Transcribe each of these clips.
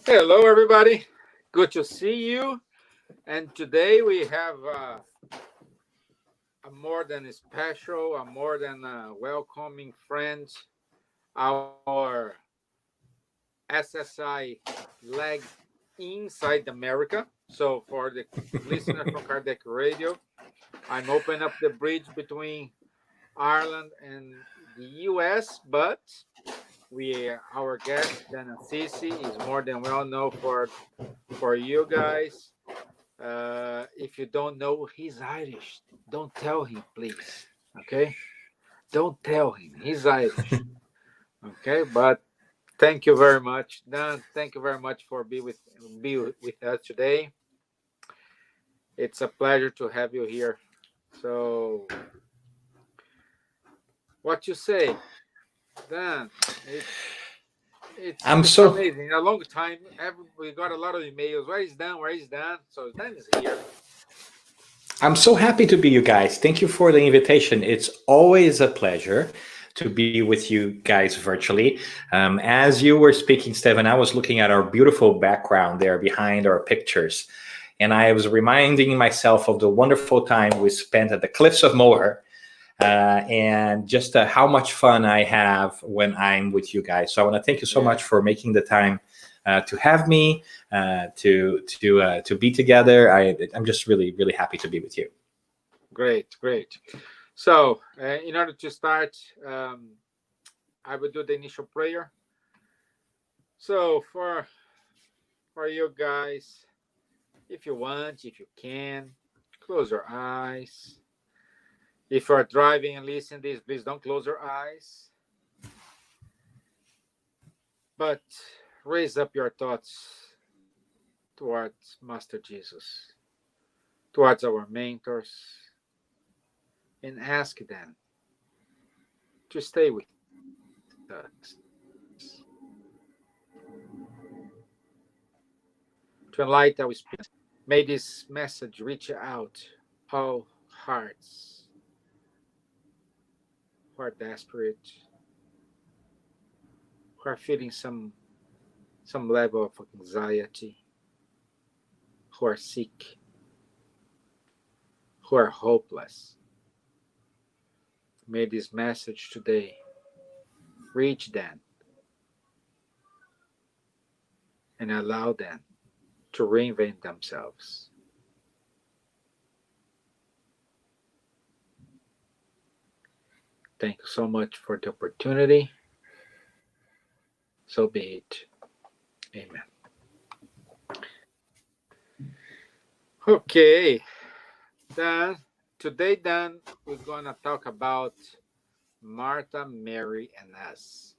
Hello, everybody. Good to see you. And today we have a more than special, a more than welcoming friend, our SSI leg inside America. So, for the listener from Kardec Radio, I'm opening up the bridge between Ireland and the US, but our guest, Dan Assisi, is more than well known for you guys. If you don't know he's Irish, don't tell him, please. Okay? Don't tell him he's Irish. Okay? But thank you very much, Dan. Thank you very much for be with us today. It's a pleasure to have you here. So, what you say, Dan? I'm It's so amazing. A long time. We got a lot of emails. Where is Dan? Where is Dan? So Dan is here. I'm so happy to be you guys. Thank you for the invitation. It's always a pleasure to be with you guys virtually. As you were speaking, Stephen, I was looking at our beautiful background there behind our pictures, and I was reminding myself of the wonderful time we spent at the Cliffs of Moher, and just how much fun I have when I'm with you guys. So I want to thank you so Yeah. much for making the time to have me, to be together. I'm just really happy to be with you. Great, great. So, in order to start, I will do the initial prayer. So, for you guys, if you want, if you can, close your eyes. If you are driving and listening to this, please don't close your eyes. But raise up your thoughts towards Master Jesus, towards our mentors, and ask them to stay with us, to enlighten our spirit. May this message reach out all hearts who are desperate, who are feeling some level of anxiety, who are sick, who are hopeless. May this message today reach them and allow them to reinvent themselves. Thank you so much for the opportunity. So be it. Amen. Okay, Dan. Today, Dan, we're gonna talk about Marta, Mary, and us.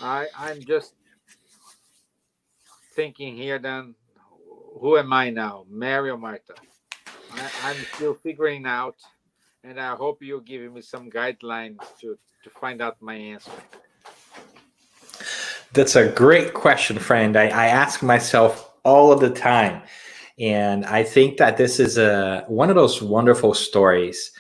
I'm just thinking here, Dan. Who am I now, Mary or Marta? I'm still figuring out, and I hope you're giving me some guidelines to find out my answer. That's a great question, friend. I ask myself all of the time. And I think that this is one of those wonderful stories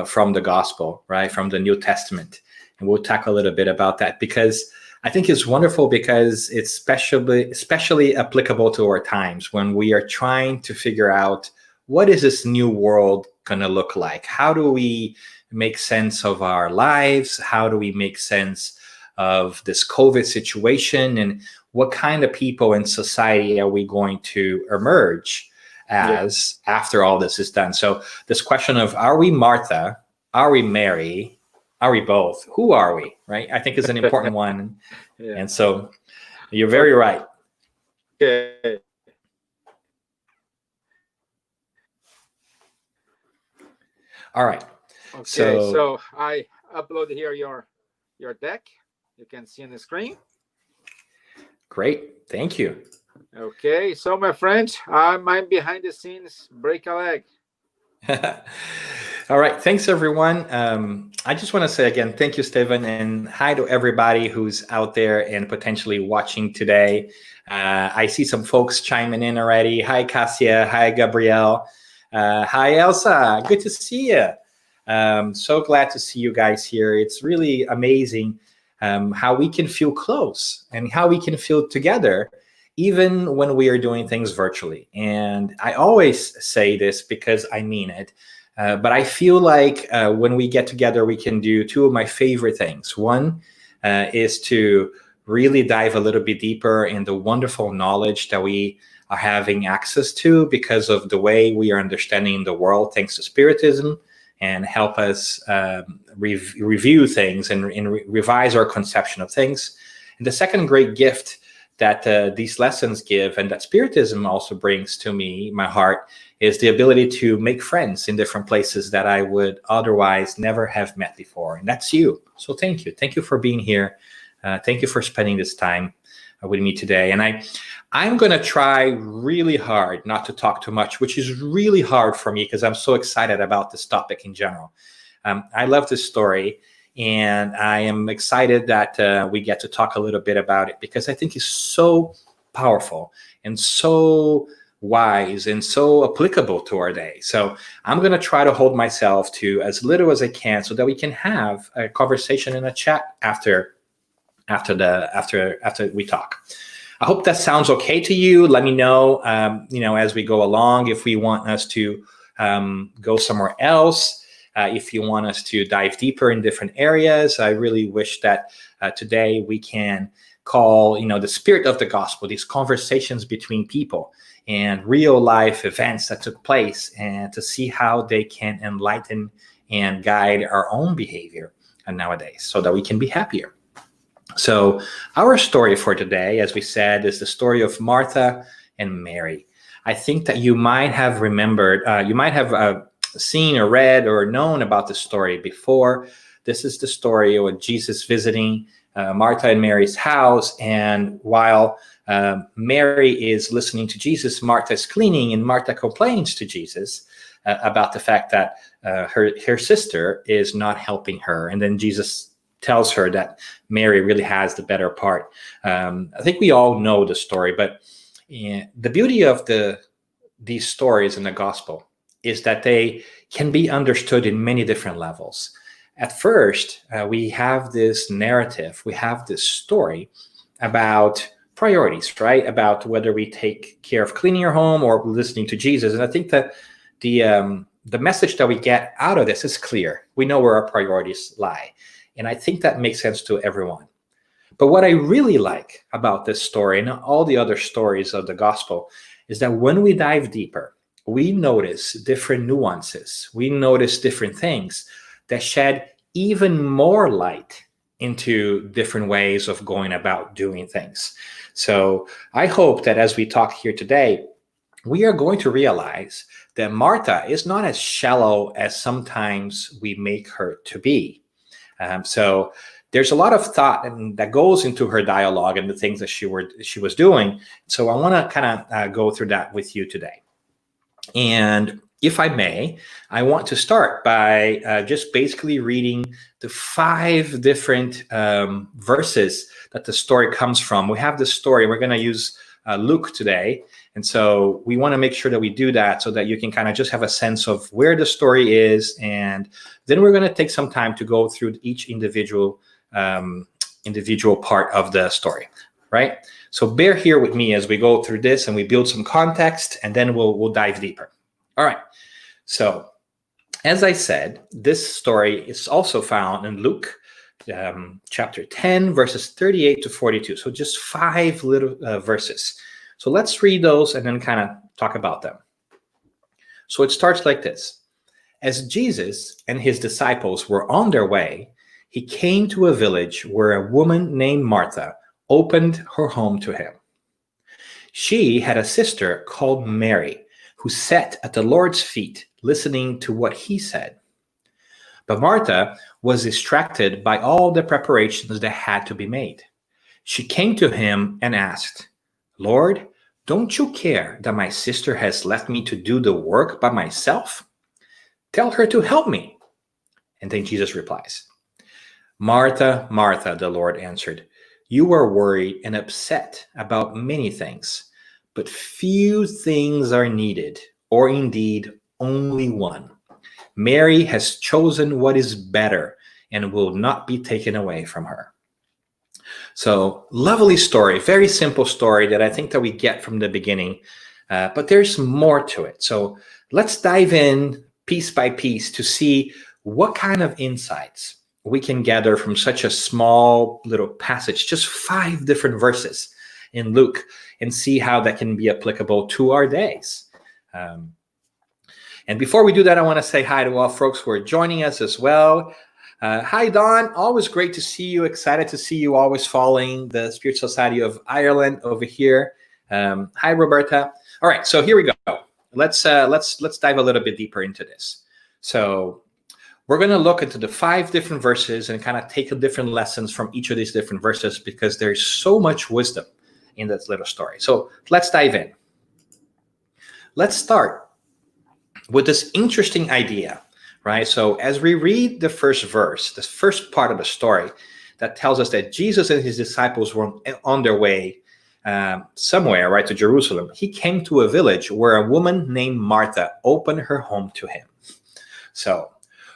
from the gospel, right? From the New Testament. And we'll talk a little bit about that because I think it's wonderful because it's especially applicable to our times when we are trying to figure out what is this new world going to look like? How do we make sense of our lives? How do we make sense of this COVID situation, and what kind of people in society are we going to emerge as after all this is done? So this question of, are we Martha? Are we Mary? Are we both? Who are we? Right? I think is an important one. Yeah. And so you're very right. Okay. All right. Okay. So So I upload here your deck. You can see on the screen. great. Thank you. Okay. So my friend, I'm behind the scenes. Break a leg. All right. Thanks, everyone. I just want to say again, thank you, Stephen, and hi to everybody who's out there and potentially watching today. I see some folks chiming in already. Hi, Cassia. Hi, Gabrielle. Hi, Elsa. Good to see you. So glad to see you guys here. It's really amazing how we can feel close and how we can feel together, even when we are doing things virtually. And I always say this because I mean it. But I feel like when we get together, we can do two of my favorite things. One is to really dive a little bit deeper in the wonderful knowledge that we are having access to because of the way we are understanding the world thanks to Spiritism, and help us review things and revise our conception of things. And the second great gift that these lessons give, and that Spiritism also brings to me, my heart, is the ability to make friends in different places that I would otherwise never have met before. And that's you. So thank you. Thank you for being here. Thank you for spending this time with me today. And I'm going to try really hard not to talk too much, which is really hard for me because I'm so excited about this topic in general. I love this story, and I am excited that we get to talk a little bit about it because I think it's so powerful and so wise and so applicable to our day. So I'm going to try to hold myself to as little as I can so that we can have a conversation and a chat after we talk. I hope that sounds okay to you. Let me know, as we go along, if we want us to go somewhere else, if you want us to dive deeper in different areas. I really wish that today we can call, the spirit of the gospel, these conversations between people and real life events that took place, and to see how they can enlighten and guide our own behavior nowadays so that we can be happier. So our story for today, as we said, is the story of Martha and Mary. I think that you might have remembered, you might have seen or read or known about this story before. This is the story of Jesus visiting Martha and Mary's house. And while Mary is listening to Jesus, Martha is cleaning, and Martha complains to Jesus about the fact that her sister is not helping her. And then Jesus tells her that Mary really has the better part. I think we all know the story, but the beauty of these stories in the gospel is that they can be understood in many different levels. At first, we have this narrative, we have this story about priorities, right? About whether we take care of cleaning our home or listening to Jesus. And I think that the message that we get out of this is clear. We know where our priorities lie. And I think that makes sense to everyone. But what I really like about this story and all the other stories of the gospel is that when we dive deeper, we notice different nuances. We notice different things that shed even more light into different ways of going about doing things. So I hope that as we talk here today, we are going to realize that Martha is not as shallow as sometimes we make her to be. So there's a lot of thought that goes into her dialogue and the things that she was doing. So I want to kind of go through that with you today. And if I may, I want to start by just basically reading the 5 different verses that the story comes from. We have this story. We're going to use Luke today. And so we want to make sure that we do that so that you can kind of just have a sense of where the story is. And then we're going to take some time to go through each individual part of the story, right? So bear here with me as we go through this and we build some context, and then we'll dive deeper. All right. So as I said, this story is also found in Luke chapter 10, verses 38 to 42. So just 5 little verses. So let's read those and then kind of talk about them. So it starts like this. As Jesus and his disciples were on their way, he came to a village where a woman named Martha opened her home to him. She had a sister called Mary, who sat at the Lord's feet listening to what he said. But Martha was distracted by all the preparations that had to be made. She came to him and asked, "Lord, don't you care that my sister has left me to do the work by myself? Tell her to help me." And then Jesus replies, "Martha, Martha," the Lord answered, "you are worried and upset about many things, but few things are needed, or indeed only one. Mary has chosen what is better and will not be taken away from her." So lovely story, very simple story that I think that we get from the beginning, but there's more to it. So let's dive in piece by piece to see what kind of insights we can gather from such a small little passage, just 5 different verses in Luke, and see how that can be applicable to our days. And before we do that, I want to say hi to all folks who are joining us as well. Hi, Don. Always great to see you. Excited to see you always following the Spirit Society of Ireland over here. Hi, Roberta. All right, so here we go. Let's dive a little bit deeper into this. So we're going to look into the 5 different verses and kind of take different lessons from each of these different verses, because there's so much wisdom in this little story. So let's dive in. Let's start with this interesting idea, right? So as we read the first verse, the first part of the story that tells us that Jesus and his disciples were on their way somewhere, right, to Jerusalem, he came to a village where a woman named Marta opened her home to him. So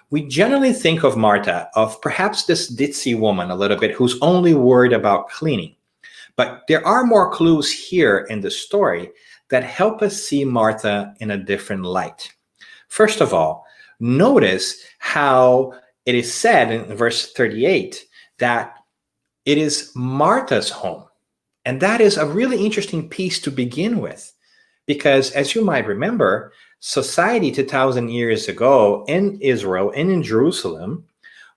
we generally think of Marta, of perhaps this ditzy woman a little bit who's only worried about cleaning. But there are more clues here in the story that help us see Marta in a different light. First of all, notice how it is said in verse 38 that it is Marta's home. And that is a really interesting piece to begin with, because as you might remember, society 2,000 years ago in Israel and in Jerusalem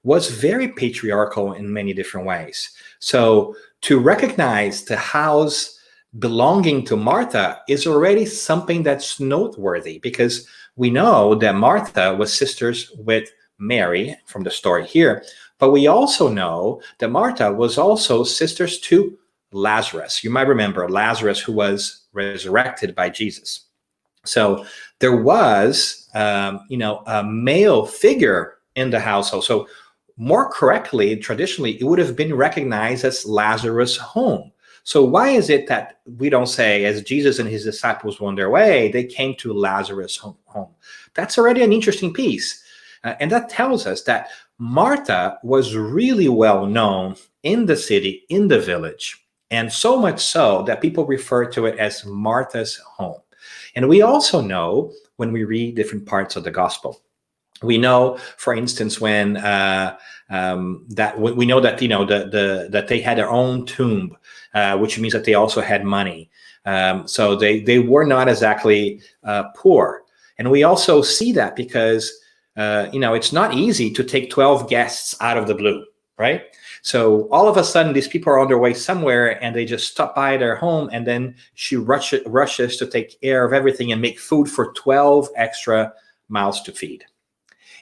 was very patriarchal in many different ways. So to recognize the house belonging to Marta is already something that's noteworthy, because we know that Martha was sisters with Mary from the story here, but we also know that Marta was also sisters to Lazarus. You might remember Lazarus, who was resurrected by Jesus. So there was, a male figure in the household. So more correctly, traditionally, it would have been recognized as Lazarus' home. So why is it that we don't say, as Jesus and his disciples were on their way, they came to Lazarus' home? That's already an interesting piece. And that tells us that Marta was really well known in the city, in the village, and so much so that people refer to it as Martha's home. And we also know when we read different parts of the gospel. We know, for instance, when we know that that they had their own tomb, which means that they also had money. So they were not exactly poor, and we also see that because it's not easy to take 12 guests out of the blue, right? So all of a sudden, these people are on their way somewhere, and they just stop by their home, and then she rushes to take care of everything and make food for 12 extra mouths to feed.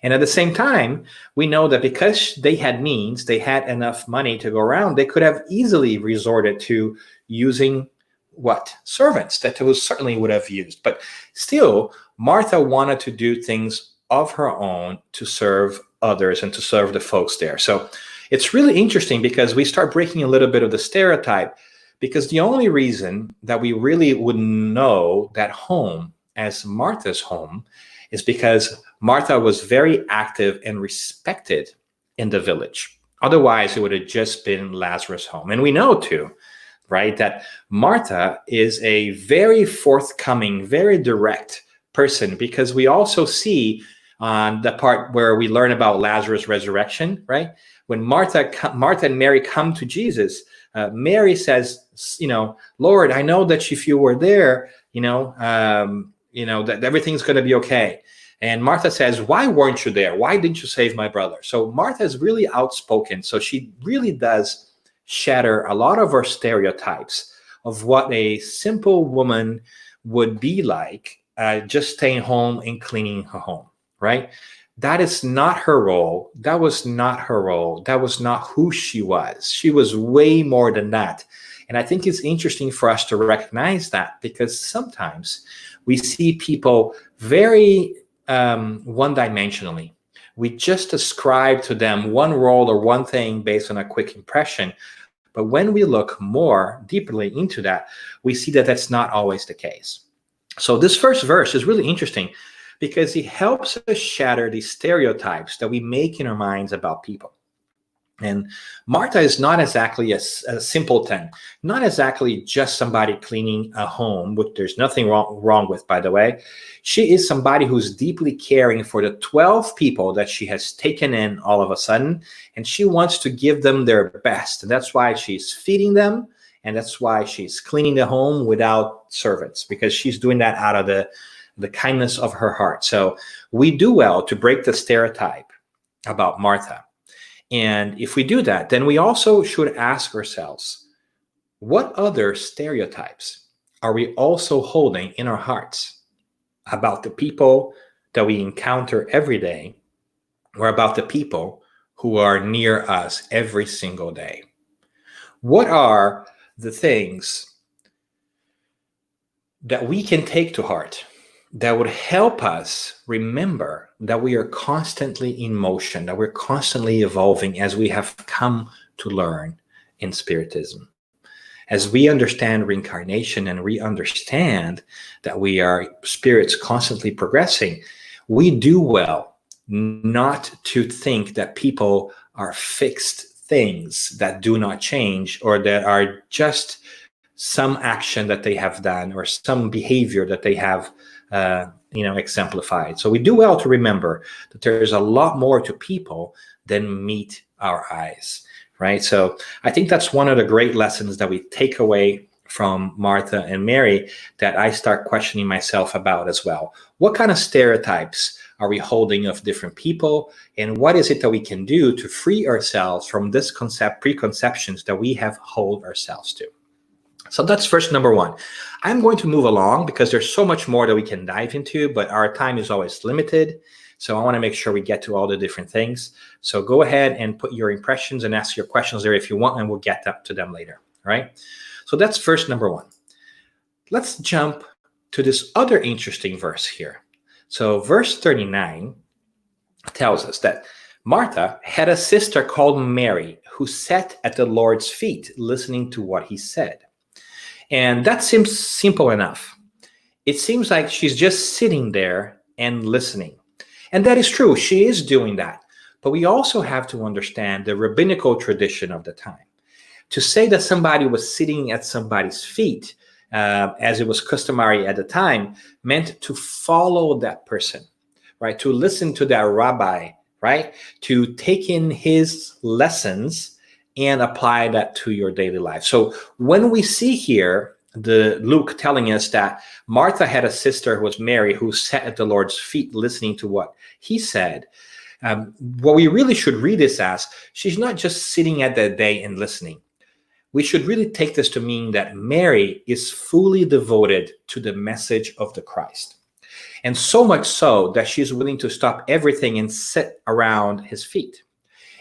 And at the same time, we know that because they had means, they had enough money to go around, they could have easily resorted to using servants that they certainly would have used. But still, Martha wanted to do things of her own to serve others and to serve the folks there. So it's really interesting because we start breaking a little bit of the stereotype, because the only reason that we really would know that home as Martha's home is because Martha was very active and respected in the village. Otherwise, it would have just been Lazarus' home. And we know too, right, that Martha is a very forthcoming, very direct person, because we also see on the part where we learn about Lazarus' resurrection, right? When Martha and Mary come to Jesus, Mary says, Lord, I know that if you were there, that everything's going to be okay. And Martha says, why weren't you there? Why didn't you save my brother? So Martha is really outspoken. So she really does shatter a lot of our stereotypes of what a simple woman would be like, just staying home and cleaning her home, right? That is not her role. That was not her role. That was not who she was. She was way more than that. And I think it's interesting for us to recognize that, because sometimes we see people very one-dimensionally. We just ascribe to them one role or one thing based on a quick impression. But when we look more deeply into that, we see that that's not always the case. So this first verse is really interesting because it helps us shatter these stereotypes that we make in our minds about people. And Marta is not exactly a simpleton, not exactly just somebody cleaning a home, which there's nothing wrong with, by the way. She is somebody who's deeply caring for the 12 people that she has taken in all of a sudden, and she wants to give them their best. And that's why she's feeding them, and that's why she's cleaning the home without servants, because she's doing that out of the kindness of her heart. So we do well to break the stereotype about Martha. And if we do that, then we also should ask ourselves, what other stereotypes are we also holding in our hearts about the people that we encounter every day, or about the people who are near us every single day? What are the things that we can take to heart that would help us remember that we are constantly in motion, that we're constantly evolving as we have come to learn in Spiritism? As we understand reincarnation and we understand that we are spirits constantly progressing, we do well not to think that people are fixed things that do not change, or that are just some action that they have done or some behavior that they have exemplified. So we do well to remember that there's a lot more to people than meet our eyes, right? So I think that's one of the great lessons that we take away from Martha and Mary, that I start questioning myself about as well. What kind of stereotypes are we holding of different people? And what is it that we can do to free ourselves from this preconceptions that we have hold ourselves to? So that's first number one. I'm going to move along because there's so much more that we can dive into, but our time is always limited. So I want to make sure we get to all the different things. So go ahead and put your impressions and ask your questions there if you want, and we'll get to them later. All right. So that's first number one. Let's jump to this other interesting verse here. So verse 39 tells us that Martha had a sister called Mary who sat at the Lord's feet listening to what he said. And that seems simple enough. It seems like she's just sitting there and listening. And that is true. She is doing that. But we also have to understand the rabbinical tradition of the time. To say that somebody was sitting at somebody's feet, as it was customary at the time, meant to follow that person, right? To listen to that rabbi, right? To take in his lessons and apply that to your daily life. So when we see here the Luke telling us that Martha had a sister who was Mary, who sat at the Lord's feet listening to what he said, what we really should read this as, she's not just sitting at that day and listening. We should really take this to mean that Mary is fully devoted to the message of the Christ. And so much so that she's willing to stop everything and sit around his feet.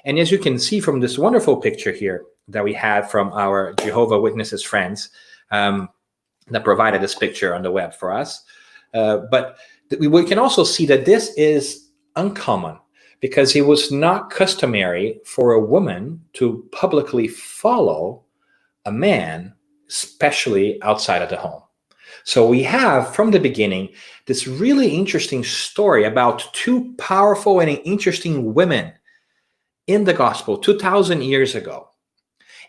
And as you can see from this wonderful picture here that we had from our Jehovah's Witnesses friends that provided this picture on the web for us, but we can also see that this is uncommon, because it was not customary for a woman to publicly follow a man, especially outside of the home. So we have, from the beginning, this really interesting story about two powerful and interesting women in the gospel 2,000 years ago.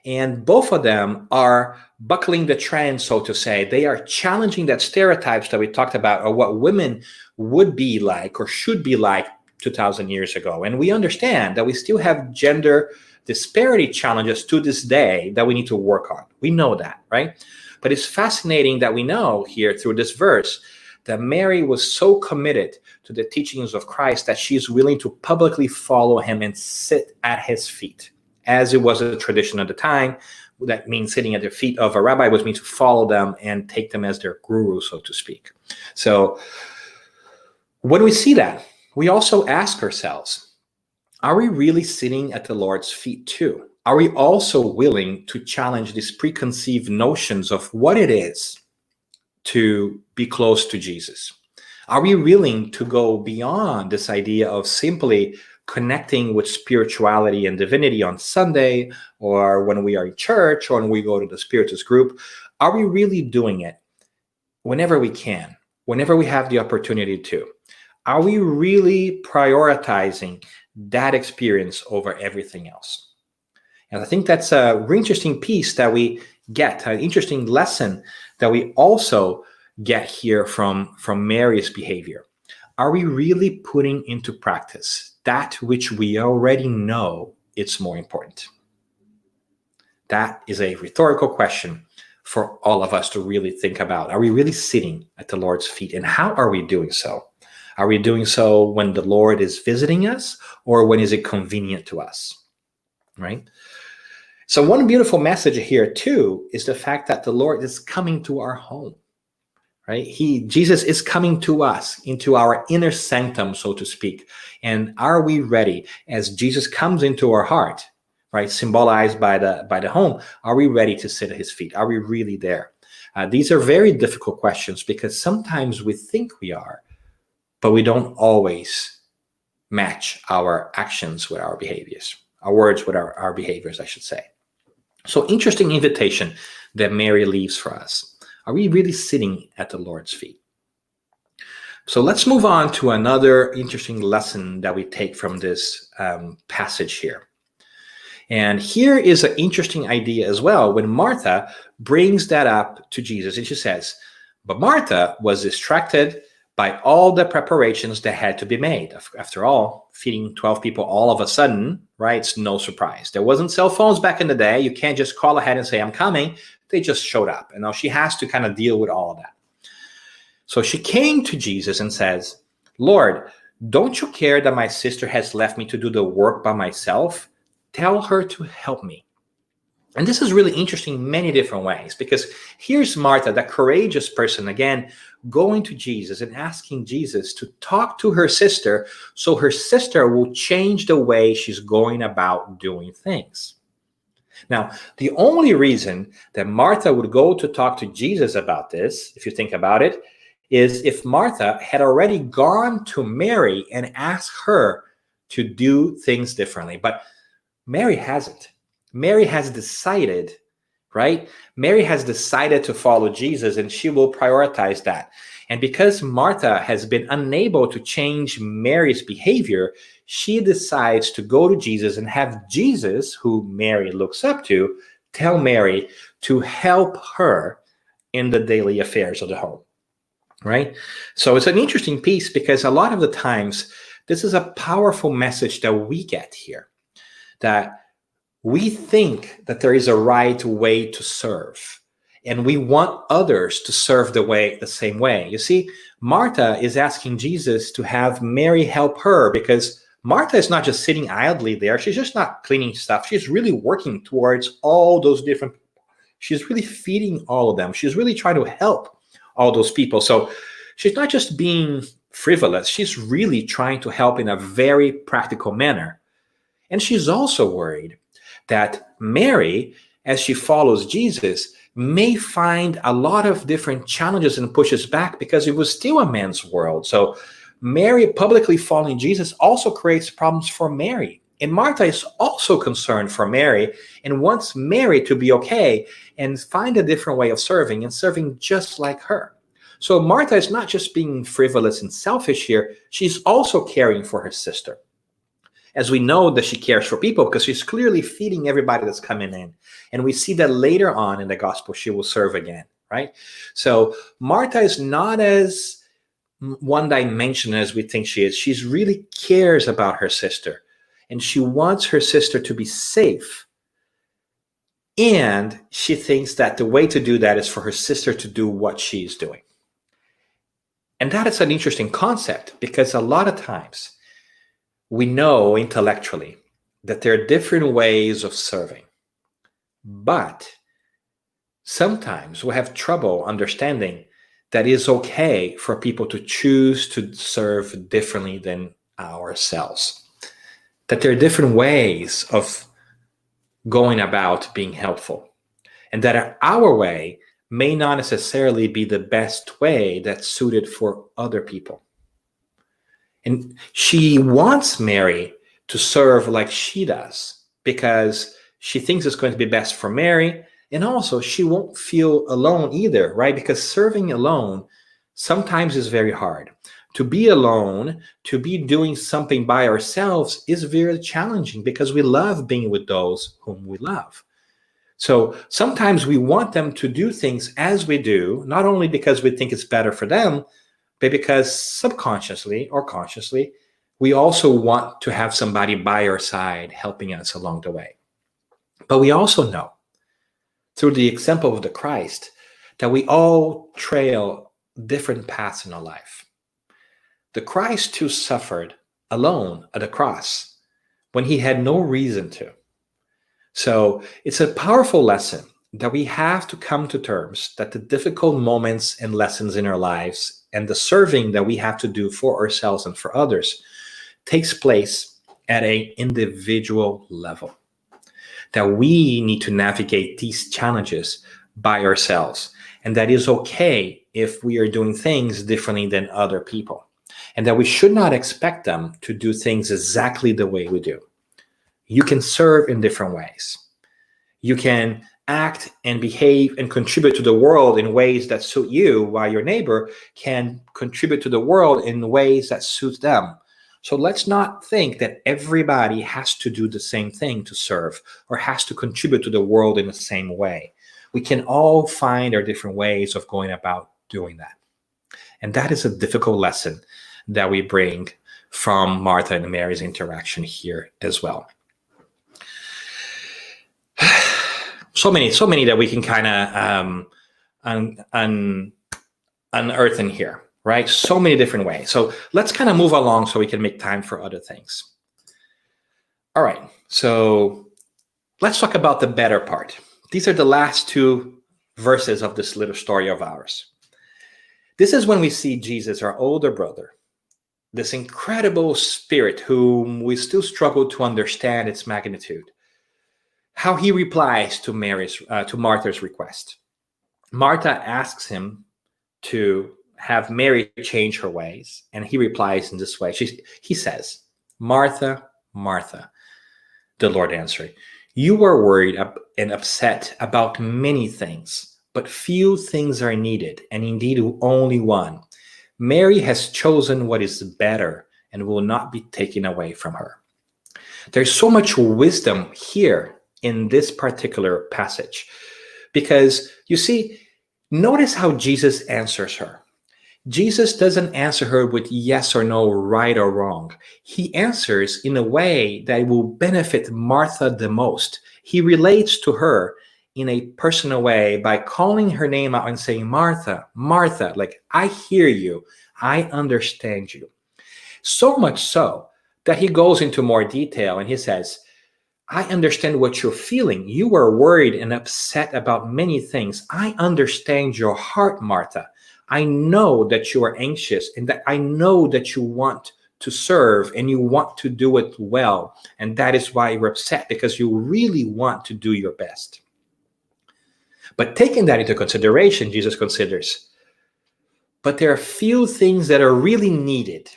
And both of them are buckling the trend, so to say. They are challenging that stereotypes that we talked about, or what women would be like or should be like 2,000 years ago. And we understand that we still have gender disparity challenges to this day that we need to work on. We know that, right? But it's fascinating that we know here through this verse that Mary was so committed to the teachings of Christ that she's willing to publicly follow him and sit at his feet, as it was a tradition at the time. That means sitting at the feet of a rabbi was meant to follow them and take them as their guru, so to speak. So when we see that, we also ask ourselves, are we really sitting at the Lord's feet too? Are we also willing to challenge these preconceived notions of what it is to be close to Jesus? Are we willing to go beyond this idea of simply connecting with spirituality and divinity on Sunday, or when we are in church, or when we go to the Spiritist group? Are we really doing it whenever we can, whenever we have the opportunity to? Are we really prioritizing that experience over everything else? And I think that's a really interesting piece that we get, an interesting lesson that we also get here from Mary's behavior. Are we really putting into practice that which we already know it's more important? That is a rhetorical question for all of us to really think about. Are we really sitting at the Lord's feet? And how are we doing so? Are we doing so when the Lord is visiting us, or when is it convenient to us? Right? So one beautiful message here too is the fact that the Lord is coming to our home. Right? Jesus is coming to us into our inner sanctum, so to speak. And are we ready as Jesus comes into our heart, right? Symbolized by the home. Are we ready to sit at his feet? Are we really there? These are very difficult questions because sometimes we think we are, but we don't always match our actions with our behaviors, our words with our behaviors, I should say. So interesting invitation that Mary leaves for us. Are we really sitting at the Lord's feet? So let's move on to another interesting lesson that we take from this passage here. And here is an interesting idea as well when Martha brings that up to Jesus. And she says, but Martha was distracted by all the preparations that had to be made. After all, feeding 12 people all of a sudden, right? It's no surprise. There wasn't cell phones back in the day. You can't just call ahead and say, I'm coming. They just showed up. And now she has to kind of deal with all of that. So she came to Jesus and says, Lord, don't you care that my sister has left me to do the work by myself? Tell her to help me. And this is really interesting in many different ways, because here's Martha, that courageous person, again, going to Jesus and asking Jesus to talk to her sister so her sister will change the way she's going about doing things. Now, the only reason that Martha would go to talk to Jesus about this, if you think about it, is if Martha had already gone to Mary and asked her to do things differently. But Mary hasn't. Mary has decided, right? Mary has decided to follow Jesus, and she will prioritize that. And because Martha has been unable to change Mary's behavior, she decides to go to Jesus and have Jesus, who Mary looks up to, tell Mary to help her in the daily affairs of the home, right? So it's an interesting piece because a lot of the times, this is a powerful message that we get here, that we think that there is a right way to serve, and we want others to serve the same way. You see, Martha is asking Jesus to have Mary help her because Martha is not just sitting idly there. She's just not cleaning stuff. She's really working towards all those different people. She's really feeding all of them. She's really trying to help all those people. So she's not just being frivolous. She's really trying to help in a very practical manner. And she's also worried that Mary, as she follows Jesus, may find a lot of different challenges and pushes back because it was still a man's world. So Mary publicly following Jesus also creates problems for Mary. And Martha is also concerned for Mary and wants Mary to be okay and find a different way of serving and serving just like her. So Martha is not just being frivolous and selfish here, she's also caring for her sister. As we know that she cares for people because she's clearly feeding everybody that's coming in. And we see that later on in the gospel, she will serve again, right? So Martha is not as one-dimensional as we think she is. She really cares about her sister. And she wants her sister to be safe. And she thinks that the way to do that is for her sister to do what she's doing. And that is an interesting concept because a lot of times, we know intellectually that there are different ways of serving, but sometimes we have trouble understanding that it's okay for people to choose to serve differently than ourselves, that there are different ways of going about being helpful, and that our way may not necessarily be the best way that's suited for other people. And she wants Mary to serve like she does because she thinks it's going to be best for Mary. And also she won't feel alone either, right? Because serving alone sometimes is very hard. To be alone, to be doing something by ourselves is very challenging because we love being with those whom we love. So sometimes we want them to do things as we do, not only because we think it's better for them, but because subconsciously or consciously, we also want to have somebody by our side helping us along the way. But we also know, through the example of the Christ, that we all trail different paths in our life. The Christ too suffered alone at the cross when he had no reason to. So it's a powerful lesson that we have to come to terms that the difficult moments and lessons in our lives and the serving that we have to do for ourselves and for others takes place at an individual level. That we need to navigate these challenges by ourselves. And that is okay if we are doing things differently than other people. And that we should not expect them to do things exactly the way we do. You can serve in different ways. You can act and behave and contribute to the world in ways that suit you, while your neighbor can contribute to the world in ways that suit them. So let's not think that everybody has to do the same thing to serve or has to contribute to the world in the same way. We can all find our different ways of going about doing that. And that is a difficult lesson that we bring from Martha and Mary's interaction here as well. So many that we can kind of unearth in here, right? So many different ways. So let's kind of move along so we can make time for other things. All right, so let's talk about the better part. These are the last two verses of this little story of ours. This is when we see Jesus, our older brother, this incredible spirit whom we still struggle to understand its magnitude, how he replies to Martha's request. Martha asks him to have Mary change her ways, and he replies in this way. He says, "Martha, Martha," the Lord answered, "you are worried and upset about many things, but few things are needed, and indeed only one. Mary has chosen what is better and will not be taken away from her." There's so much wisdom here in this particular passage, because you see, notice how Jesus answers her. Jesus doesn't answer her with yes or no, right or wrong. He answers in a way that will benefit Martha the most. He relates to her in a personal way by calling her name out and saying, "Martha, Martha," like, "I hear you, I understand you." So much so that he goes into more detail and he says, "I understand what you're feeling. You are worried and upset about many things. I understand your heart, Martha. I know that you are anxious and that I know that you want to serve and you want to do it well. And that is why you're upset, because you really want to do your best." But taking that into consideration, Jesus considers, but there are few things that are really needed,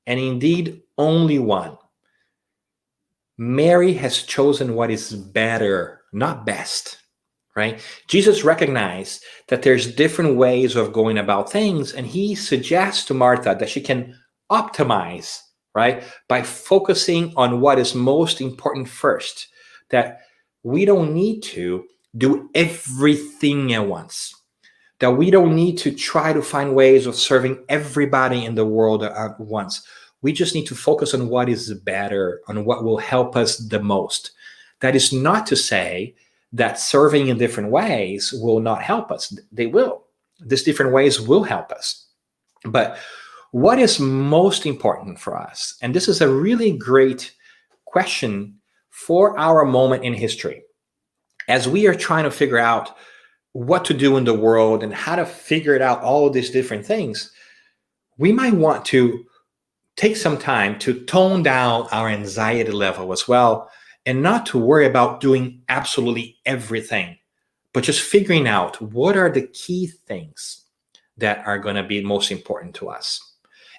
and indeed only one. Mary has chosen what is better, not best, right? Jesus recognized that there's different ways of going about things, and he suggests to Martha that she can optimize, right, by focusing on what is most important first, that we don't need to do everything at once, that we don't need to try to find ways of serving everybody in the world at once. We just need to focus on what is better, on what will help us the most. That is not to say that serving in different ways will not help us. They will. These different ways will help us. But what is most important for us? And this is a really great question for our moment in history. As we are trying to figure out what to do in the world and how to figure it out, all of these different things, we might want to take some time to tone down our anxiety level as well, and not to worry about doing absolutely everything, but just figuring out what are the key things that are going to be most important to us.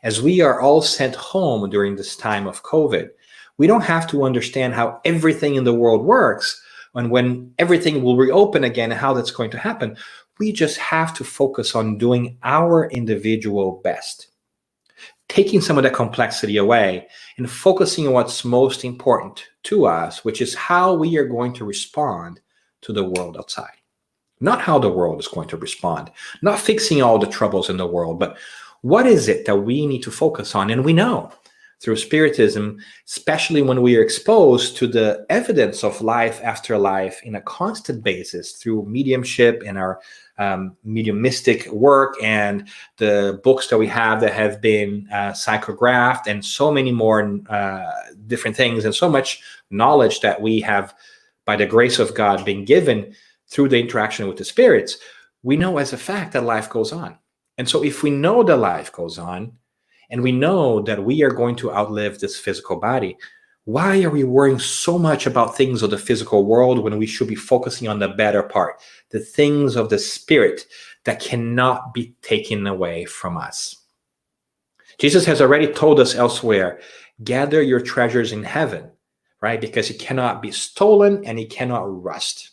As we are all sent home during this time of COVID, we don't have to understand how everything in the world works and when everything will reopen again and how that's going to happen. We just have to focus on doing our individual best. taking some of that complexity away and focusing on what's most important to us, which is how we are going to respond to the world outside. Not how the world is going to respond, not fixing all the troubles in the world, but what is it that we need to focus on? And we know through Spiritism, especially when we are exposed to the evidence of life after life in a constant basis through mediumship and our mediumistic work and the books that we have that have been psychographed and so many more different things and so much knowledge that we have, by the grace of God, been given through the interaction with the spirits, we know as a fact that life goes on. And so if we know that life goes on, and we know that we are going to outlive this physical body, why are we worrying so much about things of the physical world when we should be focusing on the better part, the things of the spirit that cannot be taken away from us? Jesus has already told us elsewhere, gather your treasures in heaven, right? Because it cannot be stolen and it cannot rust.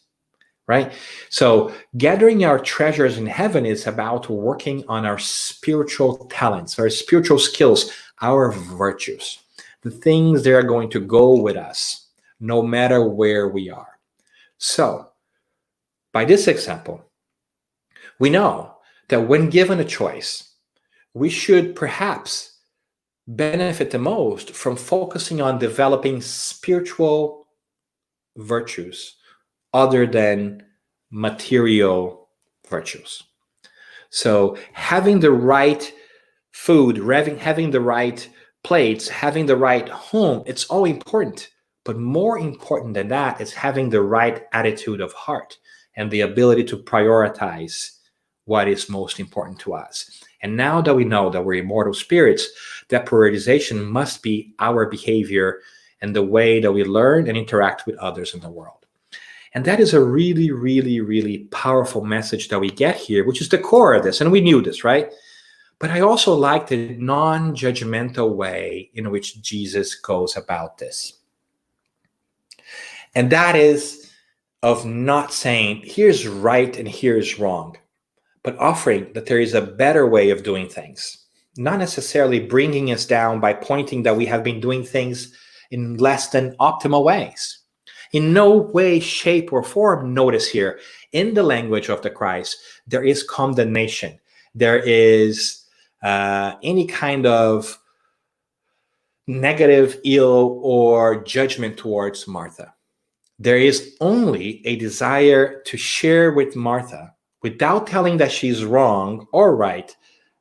Right? So gathering our treasures in heaven is about working on our spiritual talents, our spiritual skills, our virtues, the things that are going to go with us, no matter where we are. So by this example, we know that when given a choice, we should perhaps benefit the most from focusing on developing spiritual virtues other than material virtues. So having the right food, having the right plates, having the right home, it's all important. But more important than that is having the right attitude of heart and the ability to prioritize what is most important to us. And now that we know that we're immortal spirits, that prioritization must be our behavior and the way that we learn and interact with others in the world. And that is a really, really, really powerful message that we get here, which is the core of this. And we knew this, right? But I also like the non-judgmental way in which Jesus goes about this. And that is of not saying, here's right and here's wrong, but offering that there is a better way of doing things. Not necessarily bringing us down by pointing that we have been doing things in less than optimal ways. In no way, shape, or form, notice here, in the language of the Christ, there is condemnation. There is any kind of negative, ill, or judgment towards Martha. There is only a desire to share with Martha, without telling that she's wrong or right,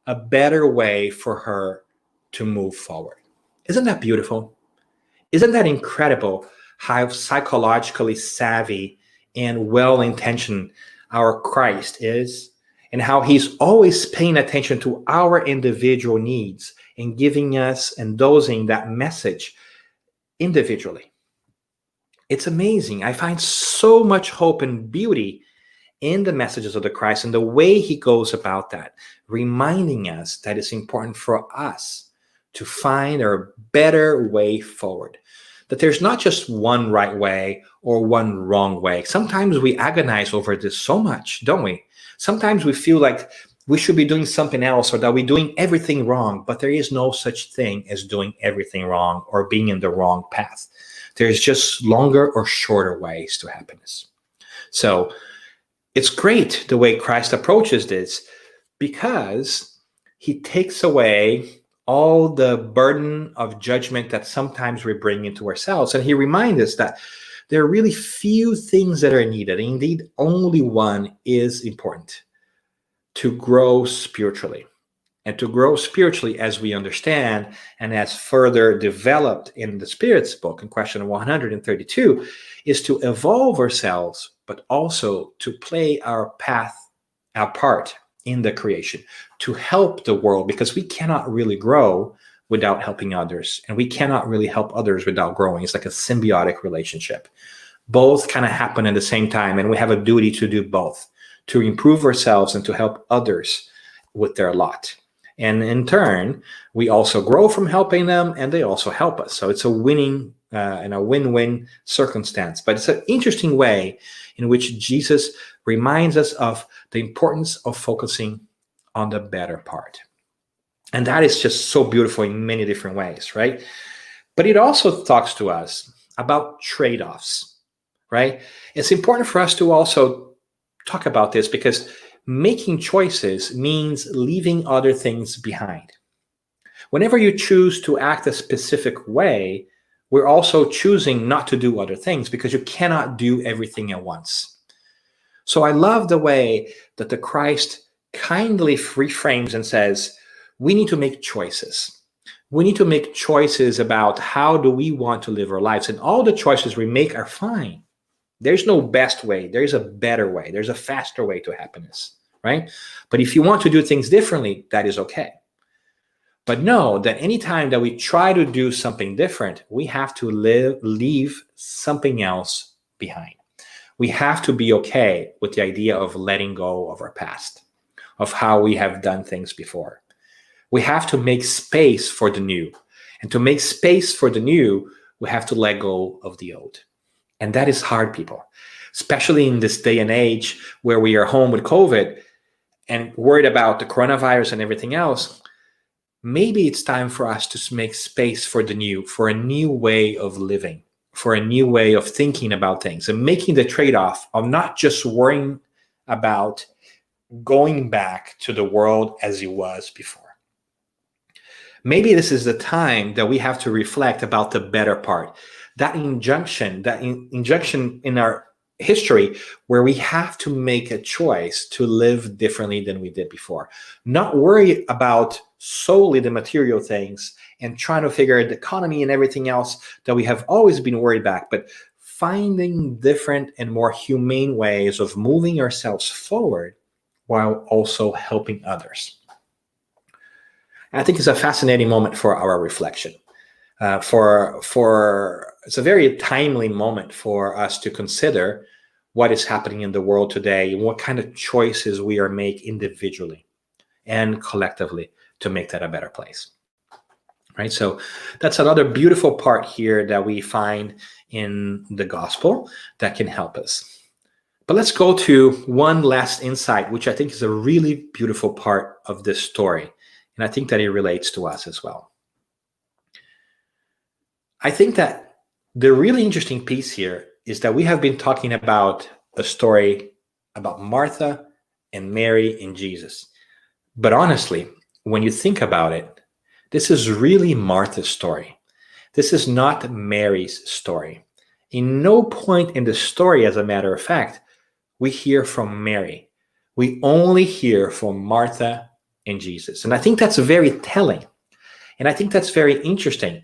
a better way for her to move forward. Isn't that beautiful? Isn't that incredible? How psychologically savvy and well-intentioned our Christ is, and how he's always paying attention to our individual needs and giving us and dosing that message individually. It's amazing. I find so much hope and beauty in the messages of the Christ and the way he goes about that, reminding us that it's important for us to find a better way forward. That there's not just one right way or one wrong way. Sometimes we agonize over this so much, don't we? Sometimes we feel like we should be doing something else or that we're doing everything wrong, but there is no such thing as doing everything wrong or being in the wrong path. There's just longer or shorter ways to happiness. So it's great the way Christ approaches this because he takes away all the burden of judgment that sometimes we bring into ourselves. And he reminds us that there are really few things that are needed. Indeed, only one is important: to grow spiritually. And to grow spiritually, as we understand, and as further developed in the Spirit's book in question 132, is to evolve ourselves, but also to play our part in the creation, to help the world, because we cannot really grow without helping others, and we cannot really help others without growing. It's like a symbiotic relationship. Both kind of happen at the same time, and we have a duty to do both, to improve ourselves and to help others with their lot. And in turn, we also grow from helping them, and they also help us. So it's a winning and a win-win circumstance. But it's an interesting way in which Jesus reminds us of the importance of focusing on the better part. And that is just so beautiful in many different ways, right? But it also talks to us about trade-offs, right? It's important for us to also talk about this because making choices means leaving other things behind. Whenever you choose to act a specific way, we're also choosing not to do other things because you cannot do everything at once. So I love the way that the Christ kindly reframes and says, we need to make choices. We need to make choices about how do we want to live our lives. And all the choices we make are fine. There's no best way. There's a better way. There's a faster way to happiness, right? But if you want to do things differently, that is okay. But know that anytime that we try to do something different, we have to leave something else behind. We have to be okay with the idea of letting go of our past, of how we have done things before. We have to make space for the new. And to make space for the new, we have to let go of the old. And that is hard, people, especially in this day and age where we are home with COVID and worried about the coronavirus and everything else. Maybe it's time for us to make space for the new, for a new way of living, for a new way of thinking about things and making the trade-off of not just worrying about going back to the world as it was before. Maybe this is the time that we have to reflect about the better part, that injunction in our history where we have to make a choice to live differently than we did before. Not worry about solely the material things and trying to figure out the economy and everything else that we have always been worried about, but finding different and more humane ways of moving ourselves forward while also helping others. I think it's a fascinating moment for our reflection. It's a very timely moment for us to consider what is happening in the world today and what kind of choices we are making individually and collectively to make that a better place. Right? So that's another beautiful part here that we find in the gospel that can help us. But let's go to one last insight, which I think is a really beautiful part of this story. And I think that it relates to us as well. I think that the really interesting piece here is that we have been talking about a story about Martha and Mary and Jesus. But honestly, when you think about it, this is really Martha's story. This is not Mary's story. In no point in the story, as a matter of fact, we hear from Mary. We only hear from Martha and Jesus. And I think that's very telling. And I think that's very interesting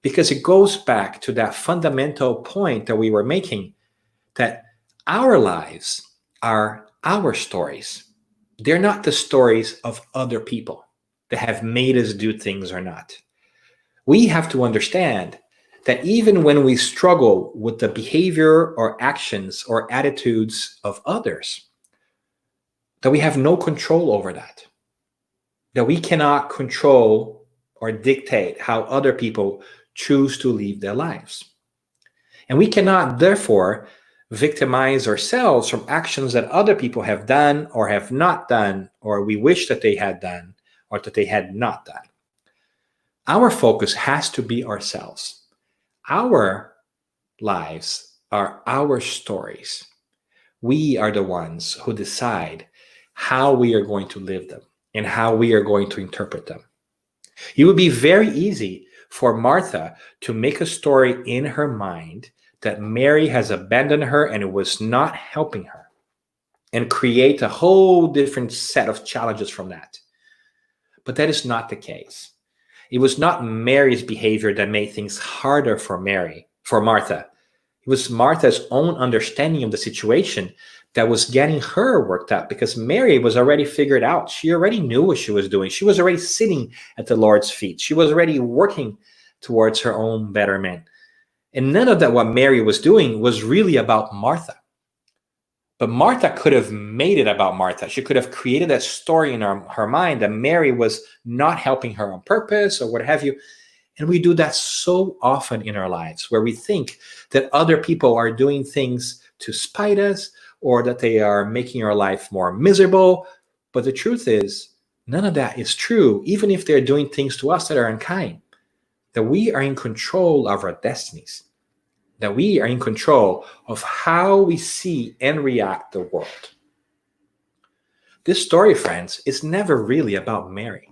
because it goes back to that fundamental point that we were making, that our lives are our stories. They're not the stories of other people that have made us do things or not. We have to understand that even when we struggle with the behavior or actions or attitudes of others, that we have no control over that. That we cannot control or dictate how other people choose to live their lives. And we cannot, therefore, victimize ourselves from actions that other people have done or have not done, or we wish that they had done or that they had not done. Our focus has to be ourselves. Our lives are our stories. We are the ones who decide how we are going to live them and how we are going to interpret them. It would be very easy for Martha to make a story in her mind that Mary has abandoned her and it was not helping her, and create a whole different set of challenges from that. But that is not the case. It was not Mary's behavior that made things harder for Martha. It was Martha's own understanding of the situation that was getting her worked up, because Mary was already figured out. She already knew what she was doing. She was already sitting at the Lord's feet. She was already working towards her own betterment. And none of that what Mary was doing was really about Martha. But Martha could have made it about Martha. She could have created a story in her mind that Mary was not helping her on purpose or what have you. And we do that so often in our lives, where we think that other people are doing things to spite us or that they are making our life more miserable. But the truth is, None of that is true, even if they're doing things to us that are unkind. That we are in control of our destinies. That we are in control of how we see and react the world. This story, friends, is never really about Mary.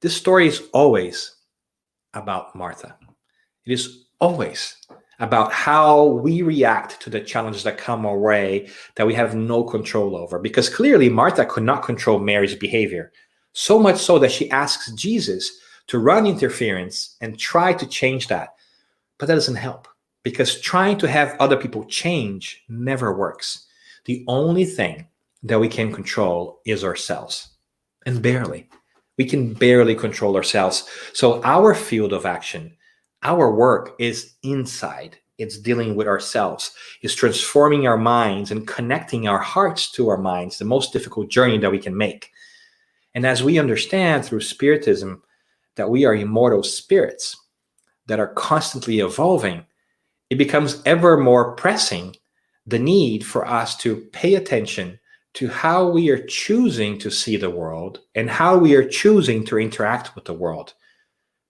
This story is always about Martha. It is always about how we react to the challenges that come our way that we have no control over. Because clearly Martha could not control Mary's behavior, so much so that she asks Jesus to run interference and try to change that. But that doesn't help, because trying to have other people change never works. The only thing that we can control is ourselves, and barely. We can barely control ourselves. So our field of action, our work is inside. It's dealing with ourselves. It's transforming our minds and connecting our hearts to our minds, the most difficult journey that we can make. And as we understand through Spiritism that we are immortal spirits that are constantly evolving, it becomes ever more pressing the need for us to pay attention to how we are choosing to see the world and how we are choosing to interact with the world.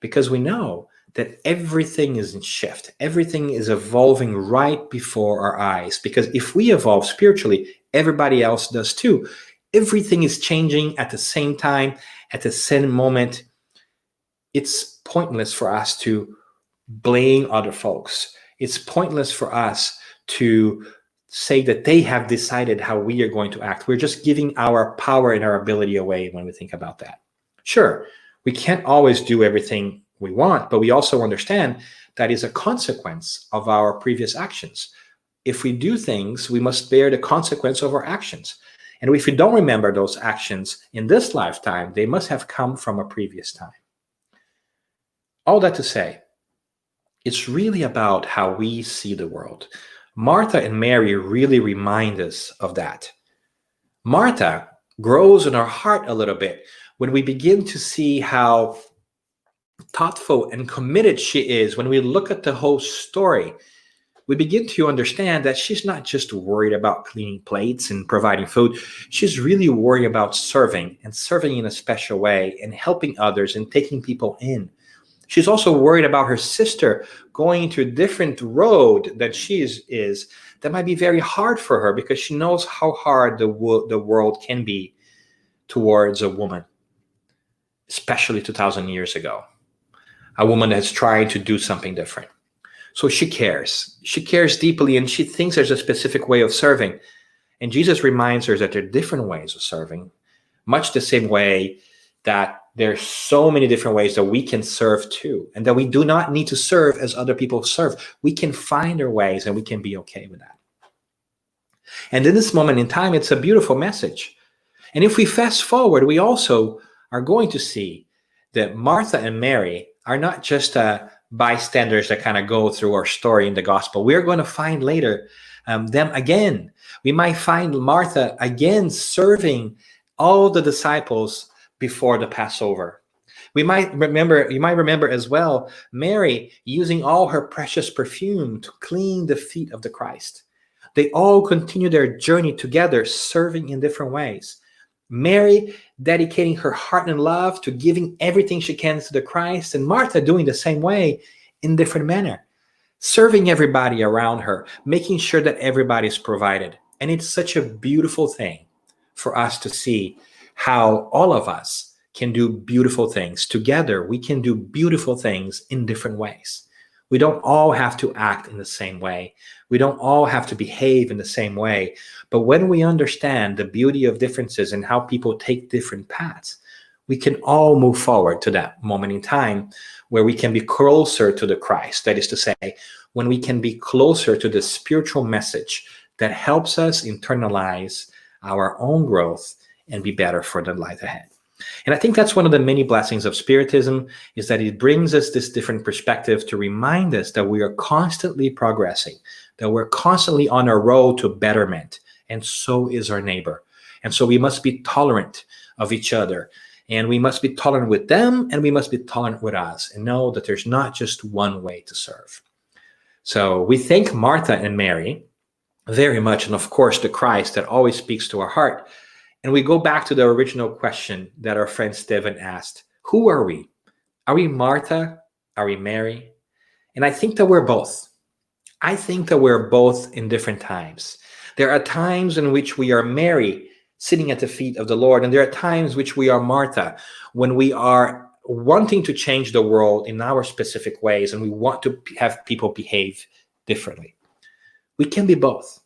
Because we know that everything is in shift. Everything is evolving right before our eyes. Because if we evolve spiritually, everybody else does too. Everything is changing at the same time, at the same moment. It's pointless for us to blame other folks. It's pointless for us to say that they have decided how we are going to act. We're just giving our power and our ability away when we think about that. Sure, we can't always do everything we want, but we also understand that is a consequence of our previous actions. If we do things, we must bear the consequence of our actions. And if we don't remember those actions in this lifetime, they must have come from a previous time. All that to say, it's really about how we see the world. Martha and Mary really remind us of that. Martha grows in our heart a little bit when we begin to see how thoughtful and committed she is. When we look at the whole story, we begin to understand that she's not just worried about cleaning plates and providing food. She's really worried about serving, and serving in a special way, and helping others and taking people in. She's also worried about her sister going to a different road than she is that might be very hard for her, because she knows how hard the world can be towards a woman, especially 2,000 years ago. A woman that's trying to do something different. So she cares. She cares deeply, and she thinks there's a specific way of serving. And Jesus reminds her that there are different ways of serving, much the same way that there's so many different ways that we can serve too, and that we do not need to serve as other people serve. We can find our ways, and we can be okay with that. And in this moment in time, it's a beautiful message. And if we fast forward, we also are going to see that Martha and Mary are not just bystanders that kind of go through our story in the gospel. We're going to find later them again. We might find Martha again serving all the disciples before the Passover. You might remember as well, Mary using all her precious perfume to clean the feet of the Christ. They all continue their journey together, serving in different ways. Mary dedicating her heart and love to giving everything she can to the Christ, and Martha doing the same way in different manner, serving everybody around her, making sure that everybody is provided. And it's such a beautiful thing for us to see how all of us can do beautiful things. Together, we can do beautiful things in different ways. We don't all have to act in the same way. We don't all have to behave in the same way. But when we understand the beauty of differences and how people take different paths, we can all move forward to that moment in time where we can be closer to the Christ. That is to say, when we can be closer to the spiritual message that helps us internalize our own growth and be better for the life ahead. And I think that's one of the many blessings of Spiritism, is that it brings us this different perspective to remind us that we are constantly progressing, that we're constantly on our road to betterment, and so is our neighbor. And so we must be tolerant of each other, and we must be tolerant with them, and we must be tolerant with us, and know that there's not just one way to serve. So we thank Martha and Mary very much, and of course the Christ that always speaks to our heart. And we go back to the original question that our friend Stephen asked. Who are we? Are we Martha? Are we Mary? And I think that we're both. I think that we're both in different times. There are times in which we are Mary, sitting at the feet of the Lord, and there are times which we are Martha, when we are wanting to change the world in our specific ways, and we want to have people behave differently. We can be both.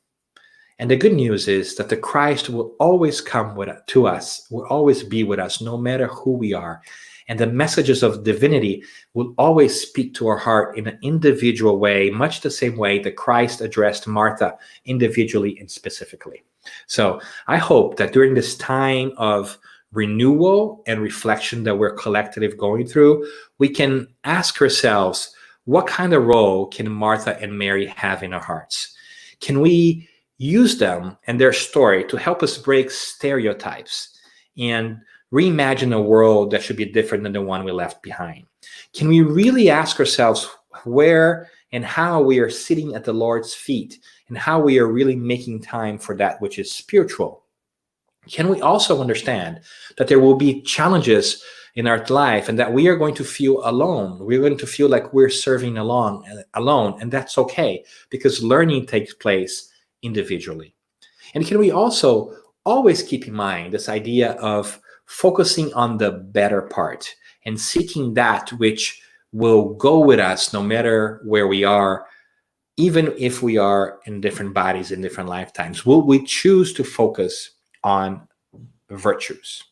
And the good news is that the Christ will always come to us, will always be with us, no matter who we are. And the messages of divinity will always speak to our heart in an individual way, much the same way that Christ addressed Martha individually and specifically. So I hope that during this time of renewal and reflection that we're collectively going through, we can ask ourselves, what kind of role can Martha and Mary have in our hearts? Can we use them and their story to help us break stereotypes and reimagine a world that should be different than the one we left behind? Can we really ask ourselves where and how we are sitting at the Lord's feet and how we are really making time for that which is spiritual? Can we also understand that there will be challenges in our life and that we are going to feel alone? We're going to feel like we're serving alone, and that's okay, because learning takes place individually. And can we also always keep in mind this idea of focusing on the better part and seeking that which will go with us no matter where we are, even if we are in different bodies in different lifetimes? Will we choose to focus on virtues?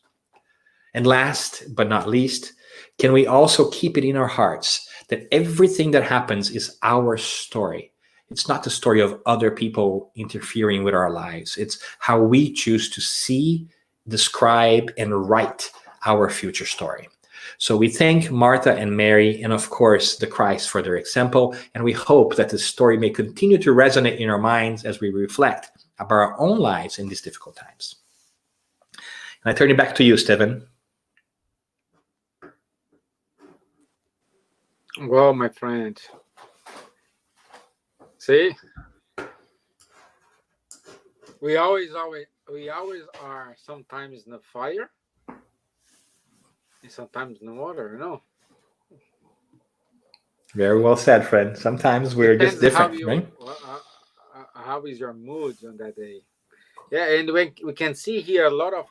And last but not least, can we also keep it in our hearts that everything that happens is our story? It's not the story of other people interfering with our lives. It's how we choose to see, describe, and write our future story. So we thank Martha and Mary, and of course, the Christ for their example. And we hope that the story may continue to resonate in our minds as we reflect about our own lives in these difficult times. And I turn it back to you, Stephen. Well, my friend, see, we always are sometimes in the fire and sometimes in the water, you know. Very well said, friend. Sometimes we're Depends just different, how you, right? how is your mood on that day. Yeah, and we can see here a lot of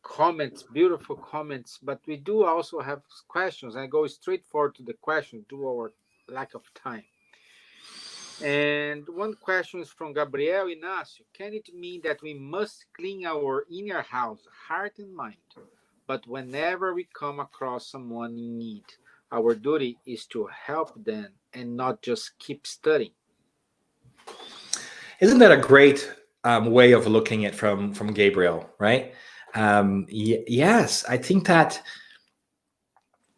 comments, beautiful comments, but we do also have questions. I go straight forward to the question due to our lack of time. And one question is from Gabriel Inácio. Can it mean that we must clean our inner house, heart and mind, but whenever we come across someone in need, our duty is to help them and not just keep studying? Isn't that a great way of looking at from Gabriel, right? Yes, I think that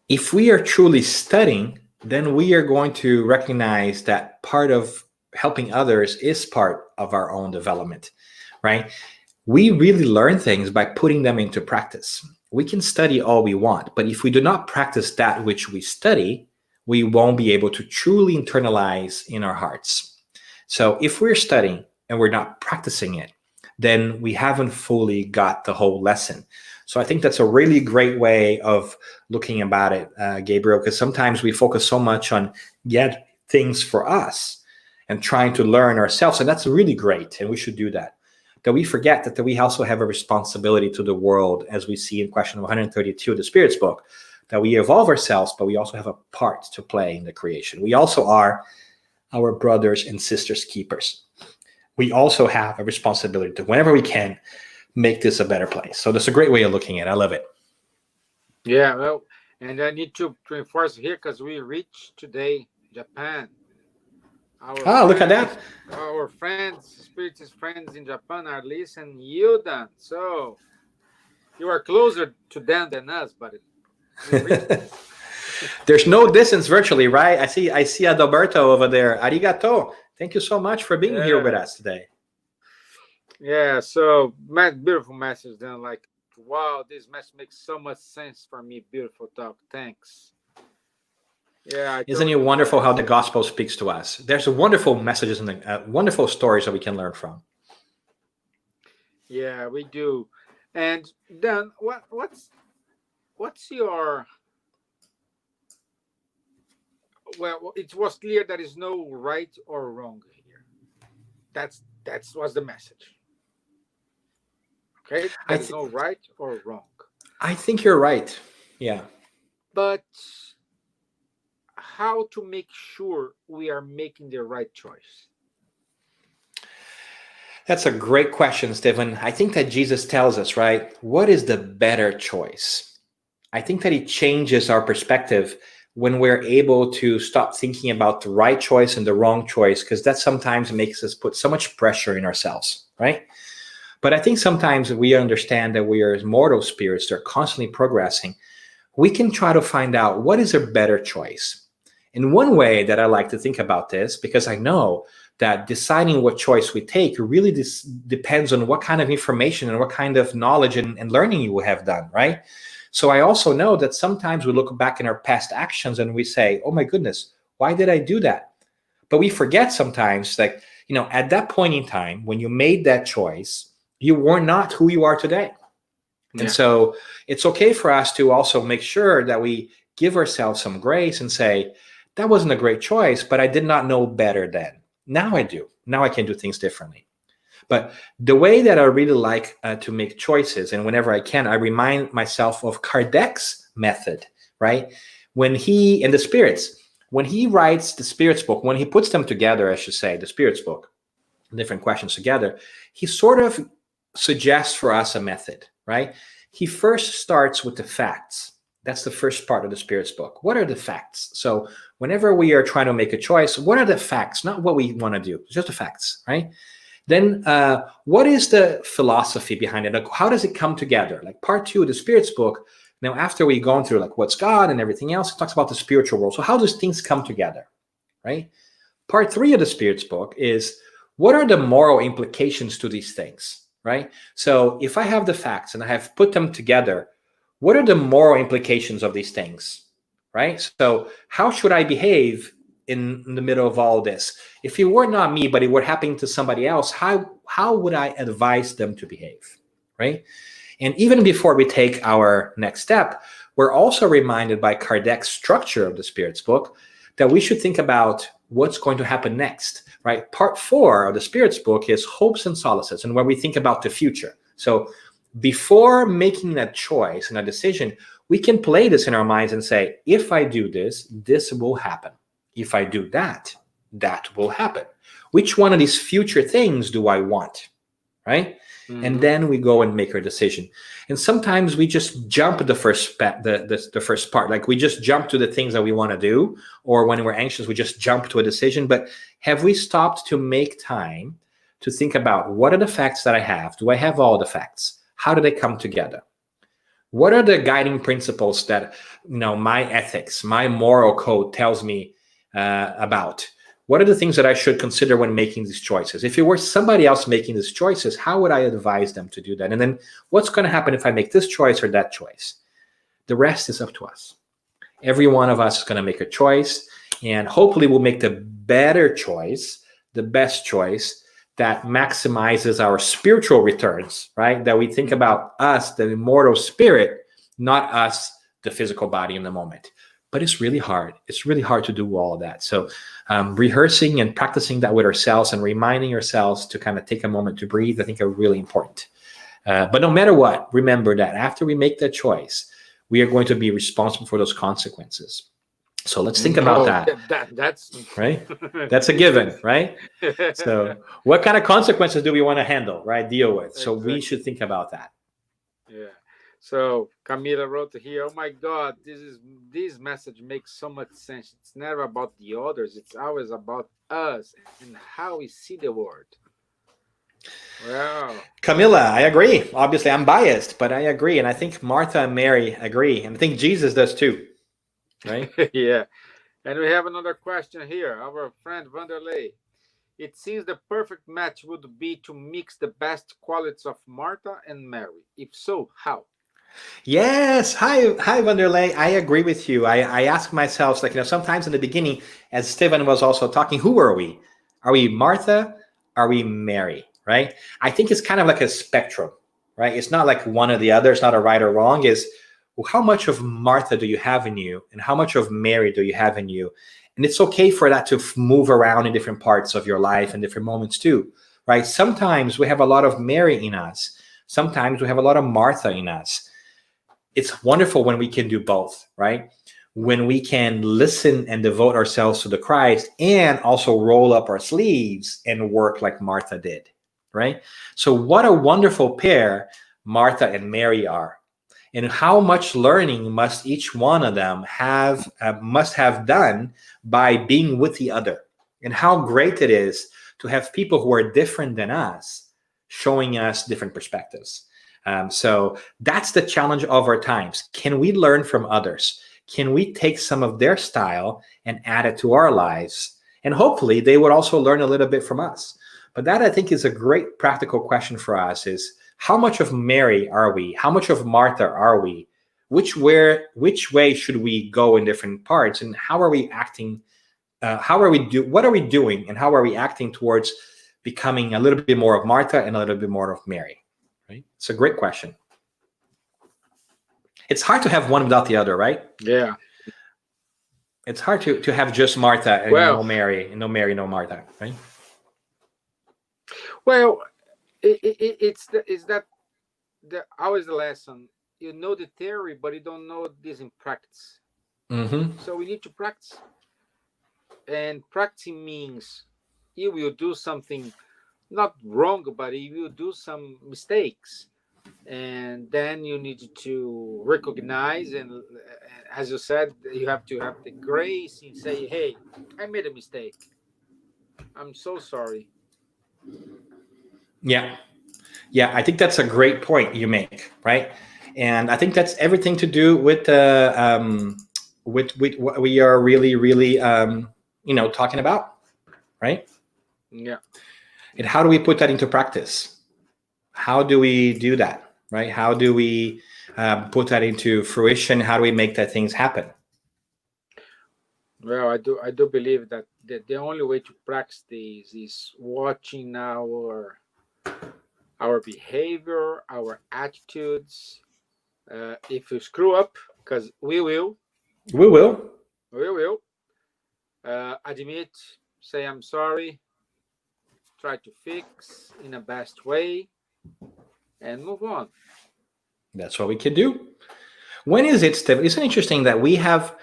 if we are truly studying, then we are going to recognize that part of helping others is part of our own development, right? We really learn things by putting them into practice. We can study all we want, but if we do not practice that which we study, we won't be able to truly internalize in our hearts. So if we're studying and we're not practicing it, then we haven't fully got the whole lesson. So I think that's a really great way of looking about it, Gabriel, because sometimes we focus so much on get things for us and trying to learn ourselves. And that's really great. And we should do that. That we forget that we also have a responsibility to the world, as we see in question 132 of the Spirit's book, that we evolve ourselves, but we also have a part to play in the creation. We also are our brothers and sisters keepers. We also have a responsibility to, whenever we can, make this a better place. So that's a great way of looking at it. I love it. Yeah, well, and I need to enforce here because we reached today Japan. Look at that. Our friends, spiritist friends in Japan are listening you then. So you are closer to them than us, but there's no distance virtually, right? I see Adalberto over there. Arigato. Thank you so much for being here with us today. Yeah, so beautiful message then. Like, wow, this message makes so much sense for me. Beautiful talk. Thanks. Yeah, isn't it wonderful how the gospel speaks to us? There's wonderful messages and wonderful stories that we can learn from. Yeah, we do. And then what's your, well, it was clear there is no right or wrong here. That's was the message. Okay, I there is th- no right or wrong. I think you're right. Yeah. But how to make sure we are making the right choice? That's a great question, Stephen. I think that Jesus tells us, right? What is the better choice? I think that it changes our perspective when we're able to stop thinking about the right choice and the wrong choice, because that sometimes makes us put so much pressure in ourselves, right? But I think sometimes we understand that we are mortal spirits that are constantly progressing. We can try to find out what is a better choice. And one way that I like to think about this, because I know that deciding what choice we take really depends on what kind of information and what kind of knowledge and learning you have done, right? So I also know that sometimes we look back in our past actions and we say, oh my goodness, why did I do that? But we forget sometimes, like, at that point in time, when you made that choice, you were not who you are today. And Yeah. so it's okay for us to also make sure that we give ourselves some grace and say, that wasn't a great choice, but I did not know better then. Now I do. Now I can do things differently. But the way that I really like to make choices, and whenever I can, I remind myself of Kardec's method, right? When he, and the spirits, when he writes the spirits book, when he puts them together, I should say, the spirits book, different questions together, he sort of suggests for us a method, right? He first starts with the facts. That's the first part of the spirits book. What are the facts? So whenever we are trying to make a choice, what are the facts? Not what we want to do, just the facts, right? Then what is the philosophy behind it? Like, how does it come together? Like part 2 of the spirits book, now after we've gone through like what's God and everything else, it talks about the spiritual world. So how does things come together, right? Part 3 of the spirits book is what are the moral implications to these things, right? So if I have the facts and I have put them together, what are the moral implications of these things, right? So how should I behave in the middle of all this? If it were not me, but it were happening to somebody else, how would I advise them to behave, right? And even before we take our next step, we're also reminded by Kardec's structure of the spirits book that we should think about what's going to happen next, right? Part 4 of the spirits book is hopes and solaces, and where we think about the future. So before making that choice and a decision, we can play this in our minds and say, if I do this, this will happen. If I do that, that will happen. Which one of these future things do I want, right? Mm-hmm. And then we go and make our decision. And sometimes we just jump the first the first part. Like we just jump to the things that we want to do, or when we're anxious, we just jump to a decision. But have we stopped to make time to think about what are the facts that I have? Do I have all the facts? How do they come together? What are the guiding principles that my ethics, my moral code tells me about? What are the things that I should consider when making these choices? If it were somebody else making these choices, how would I advise them to do that? And then what's going to happen if I make this choice or that choice? The rest is up to us. Every one of us is going to make a choice, and hopefully we'll make the better choice, the best choice that maximizes our spiritual returns, right? That we think about us, the immortal spirit, not us, the physical body in the moment. But it's really hard. It's really hard to do all of that. So rehearsing and practicing that with ourselves and reminding ourselves to kind of take a moment to breathe, I think are really important. But no matter what, remember that after we make that choice, we are going to be responsible for those consequences. So let's think about that. That's right. That's a given, right? So what kind of consequences do we want to handle, right? Deal with. So exactly. We should think about that. Yeah. So Camila wrote here, oh my God, this message makes so much sense. It's never about the others. It's always about us and how we see the world. Wow. Camila, I agree. Obviously, I'm biased, but I agree. And I think Marta and Mary agree. And I think Jesus does too, right? Yeah. And we have another question here. Our friend Vanderlei. It seems the perfect match would be to mix the best qualities of Marta and Mary. If so, how? Yes. Hi, Vanderlei. I agree with you. I ask myself, like, sometimes in the beginning, as Stephen was also talking, who are we? Are we Martha? Are we Mary? right? I think it's kind of like a spectrum, right? It's not like one or the other. It's not a right or wrong. Is, well, how much of Martha do you have in you, and how much of Mary do you have in you? And it's okay for that to move around in different parts of your life and different moments too, right? Sometimes we have a lot of Mary in us. Sometimes we have a lot of Martha in us. It's wonderful when we can do both, right? When we can listen and devote ourselves to the Christ and also roll up our sleeves and work like Martha did, right? So what a wonderful pair Martha and Mary are. And how much learning must each one of them must have done by being with the other, and how great it is to have people who are different than us showing us different perspectives. So that's the challenge of our times. Can we learn from others? Can we take some of their style and add it to our lives? And hopefully they would also learn a little bit from us. But that, I think, is a great practical question for us, is how much of Mary are we? How much of Martha are we? Which way should we go in different parts? And how are we acting? What are we doing? And how are we acting towards becoming a little bit more of Martha and a little bit more of Mary? Right? It's a great question. It's hard to have one without the other, right? Yeah. It's hard to have just Martha and Well, no Mary, and no Mary, no Martha, right? well, it's that always the lesson. You know the theory, but you don't know this in practice. Mm-hmm. So we need to practice, and practicing means you will do something not wrong, but you will do some mistakes, and then you need to recognize, and as you said, you have to have the grace and say, "Hey, I made a mistake. I'm so sorry." Yeah. Yeah, I think that's a great point you make, right? And I think that's everything to do with what we are really talking about, right? Yeah. And how do we put that into practice? How do we do that, right? How do we put that into fruition? How do we make that things happen? Well, I do believe that the only way to practice this is watching our behavior, our attitudes. If you screw up, because We will. we will admit, say I'm sorry, try to fix in a best way, and move on. That's what we can do. When is it, Steph? Isn't it interesting that we have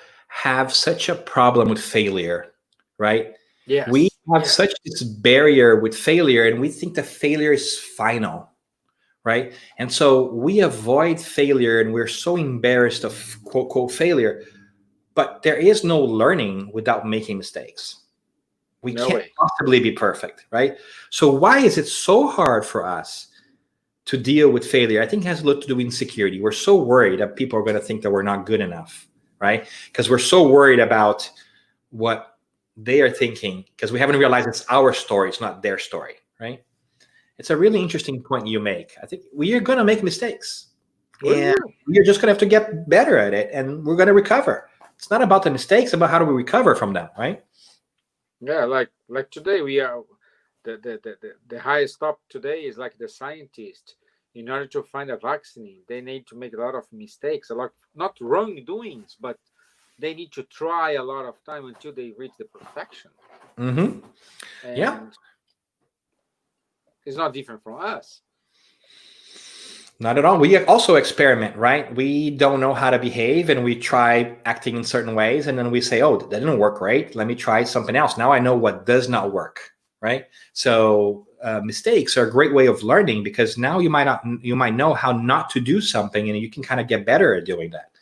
such a problem with failure, right? We Yes, have yes. such this barrier with failure, and we think that failure is final, right? And so we avoid failure, and we're so embarrassed of quote quote failure. But there is no learning without making mistakes. We No can't way. possibly be perfect, right? So why is it so hard for us to deal with failure? I think it has a lot to do with insecurity. We're so worried that people are going to think that we're not good enough, right? Because we're so worried about what they are thinking, because we haven't realized it's our story, it's not their story, right? It's a really interesting point you make. I think we are going to make mistakes, We and will. we're just going to have to get better at it, and we're going to recover. It's not about the mistakes, about how do we recover from them, right? Yeah, like today we are the highest top today is like the scientist. In order to find a vaccine, they need to make a lot of mistakes, a lot not wrongdoings, but they need to try a lot of time until they reach the perfection. Mm-hmm. Yeah. And it's not different from us. Not at all. We also experiment, right? We don't know how to behave, and we try acting in certain ways, and then we say, "Oh, that didn't work right. Let me try something else." Now I know what does not work, right? So mistakes are a great way of learning, because now you might know how not to do something, and you can kind of get better at doing that.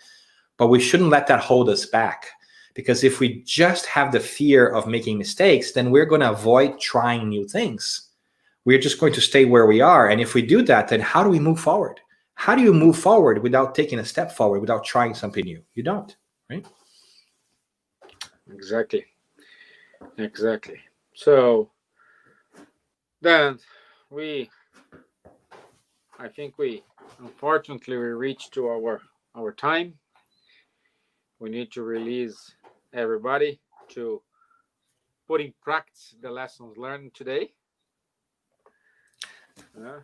But we shouldn't let that hold us back, because if we just have the fear of making mistakes, then we're going to avoid trying new things. We're just going to stay where we are. And if we do that, then how do we move forward? How do you move forward without taking a step forward, without trying something new? You don't, right? Exactly. Exactly. So then we I think we unfortunately we reached to our time. We need to release everybody to put in practice the lessons learned today. Uh,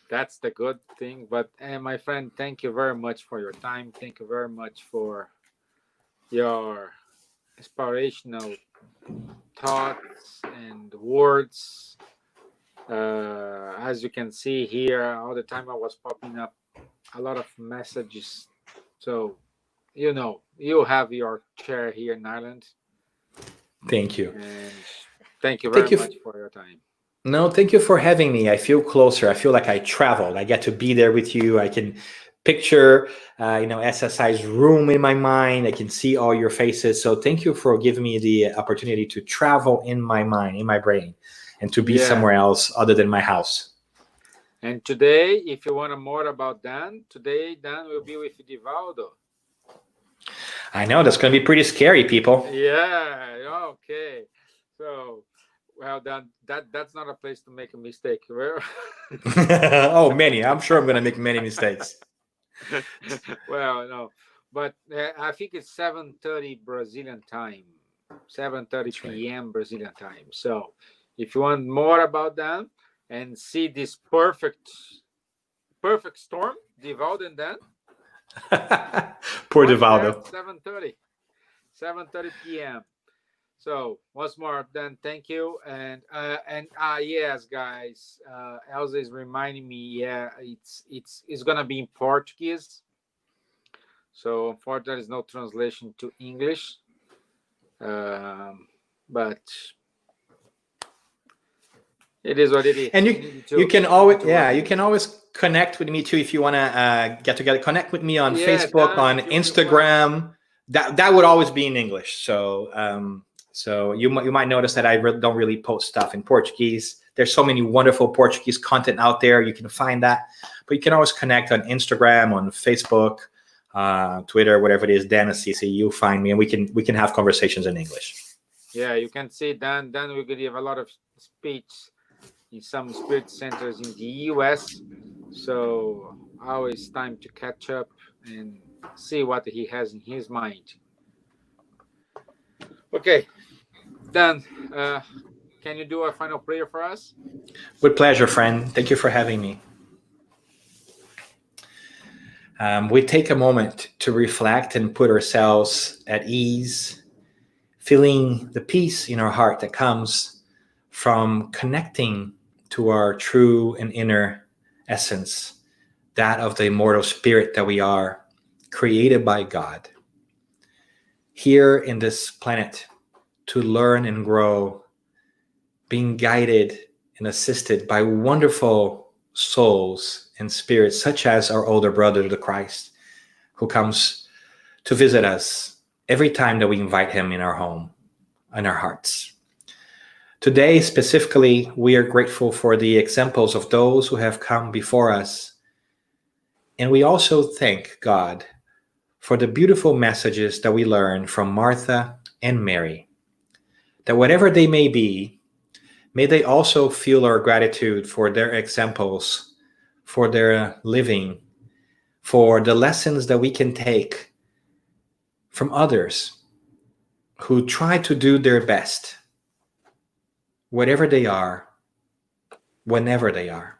that's the good thing. But my friend, thank you very much for your time. Thank you very much for your inspirational thoughts and words. As you can see here, all the time I was popping up a lot of messages. So, you have your chair here in Ireland. Thank you. And thank you very Thank you. much for your time. No, thank you for having me. I feel closer. I feel like I traveled. I get to be there with you. I can picture, SSI's room in my mind. I can see all your faces. So thank you for giving me the opportunity to travel in my mind, in my brain, and to be Yeah. somewhere else other than my house. And today, if you want to more about Dan, today Dan will be with Divaldo. I know that's going to be pretty scary, people. Yeah. Okay. So, well, Dan, that's not a place to make a mistake. Oh, many. I'm sure I'm going to make many mistakes. Well, no, but I think it's 7:30 Brazilian time, 7:30 That's right. p.m. Brazilian time. So, if you want more about them and see this perfect storm, Divaldo and Dan, Poor watch Divaldo. that 7:30 p.m. So once more, Dan, thank you, and yes, guys, Elsa is reminding me. Yeah, it's gonna be in Portuguese. So unfortunately, there is no translation to English. But it is what it is. And you can always connect with me too if you want to get together. Connect with me on Facebook, on Instagram. That would always be in English. So you might notice that I don't really post stuff in Portuguese. There's so many wonderful Portuguese content out there. You can find that, but you can always connect on Instagram, on Facebook, Twitter, whatever it is. Dan Assisi, you'll find me, and we can have conversations in English. Yeah, you can see Dan will give a lot of speech in some spirit centers in the US. So always time to catch up and see what he has in his mind. Okay, Dan, can you do a final prayer for us? With pleasure, friend. Thank you for having me. We take a moment to reflect and put ourselves at ease, feeling the peace in our heart that comes from connecting to our true and inner essence, that of the immortal spirit that we are, created by God, here in this planet to learn and grow, being guided and assisted by wonderful souls and spirits, such as our older brother, the Christ, who comes to visit us every time that we invite him in our home, in our hearts. Today, specifically, we are grateful for the examples of those who have come before us. And we also thank God for the beautiful messages that we learn from Martha and Mary, that whatever they may be, may they also feel our gratitude for their examples, for their living, for the lessons that we can take from others who try to do their best, whatever they are, whenever they are.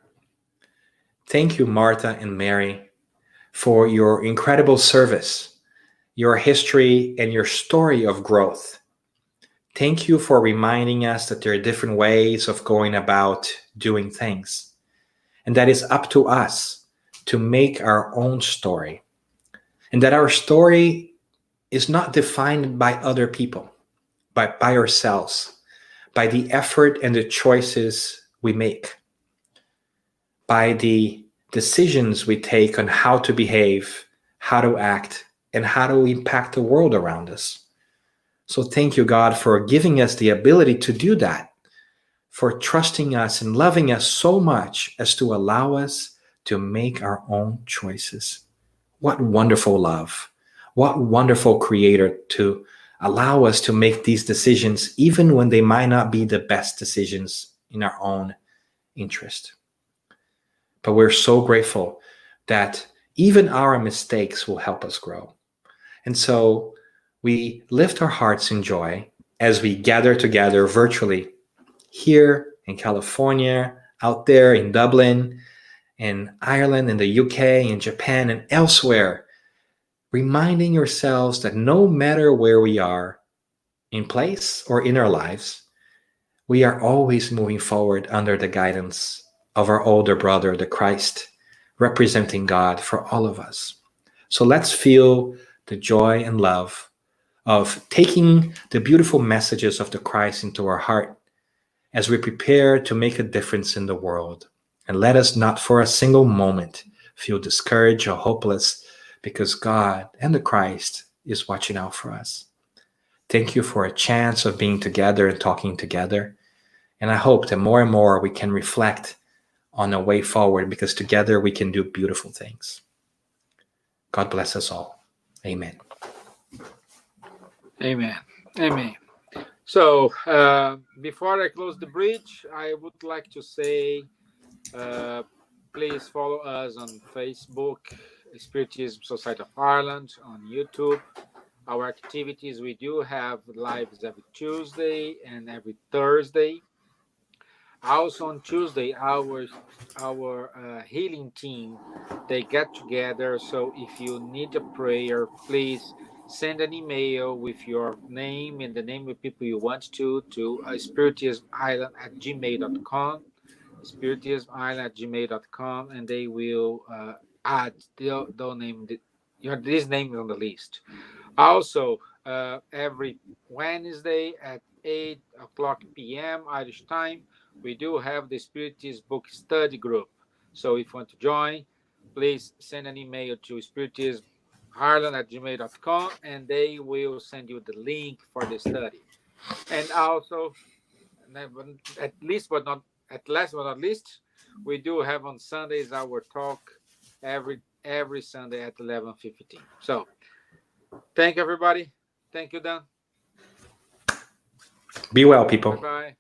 Thank you, Martha and Mary, for your incredible service, your history, and your story of growth. Thank you for reminding us that there are different ways of going about doing things, and that it's up to us to make our own story, and that our story is not defined by other people, but by ourselves, by the effort and the choices we make, by the decisions we take on how to behave, how to act, and how to impact the world around us. So thank you, God, for giving us the ability to do that, for trusting us and loving us so much as to allow us to make our own choices. What wonderful love. What wonderful creator to allow us to make these decisions, even when they might not be the best decisions in our own interest. But we're so grateful that even our mistakes will help us grow. And so we lift our hearts in joy as we gather together virtually here in California, out there in Dublin, in Ireland, in the UK, in Japan, and elsewhere, reminding yourselves that no matter where we are, in place or in our lives, we are always moving forward under the guidance of our older brother, the Christ, representing God for all of us. So let's feel the joy and love of taking the beautiful messages of the Christ into our heart as we prepare to make a difference in the world. And let us not for a single moment feel discouraged or hopeless, because God and the Christ is watching out for us. Thank you for a chance of being together and talking together. And I hope that more and more we can reflect on a way forward, because together we can do beautiful things. God bless us all. Amen. Amen. Amen. So, before I close the bridge, I would like to say, uh, please follow us on Facebook, Spiritism Society of Ireland, on YouTube. Our activities, we do have lives every Tuesday and every Thursday. Also on Tuesday, our healing team, they get together. So if you need a prayer, please send an email with your name and the name of people you want to spiritismisland at gmail.com, spiritismisland@gmail.com, and they will add the name, this name on the list. Also, every Wednesday at 8 o'clock p.m. Irish time, we do have the Spiritist Book Study Group. So if you want to join, please send an email to spiritismireland@gmail.com, and they will send you the link for the study. And also, at least but not at last but not least, we do have on Sundays our talk every Sunday at 11:15. So thank you, everybody. Thank you, Dan. Be well, people. Bye bye.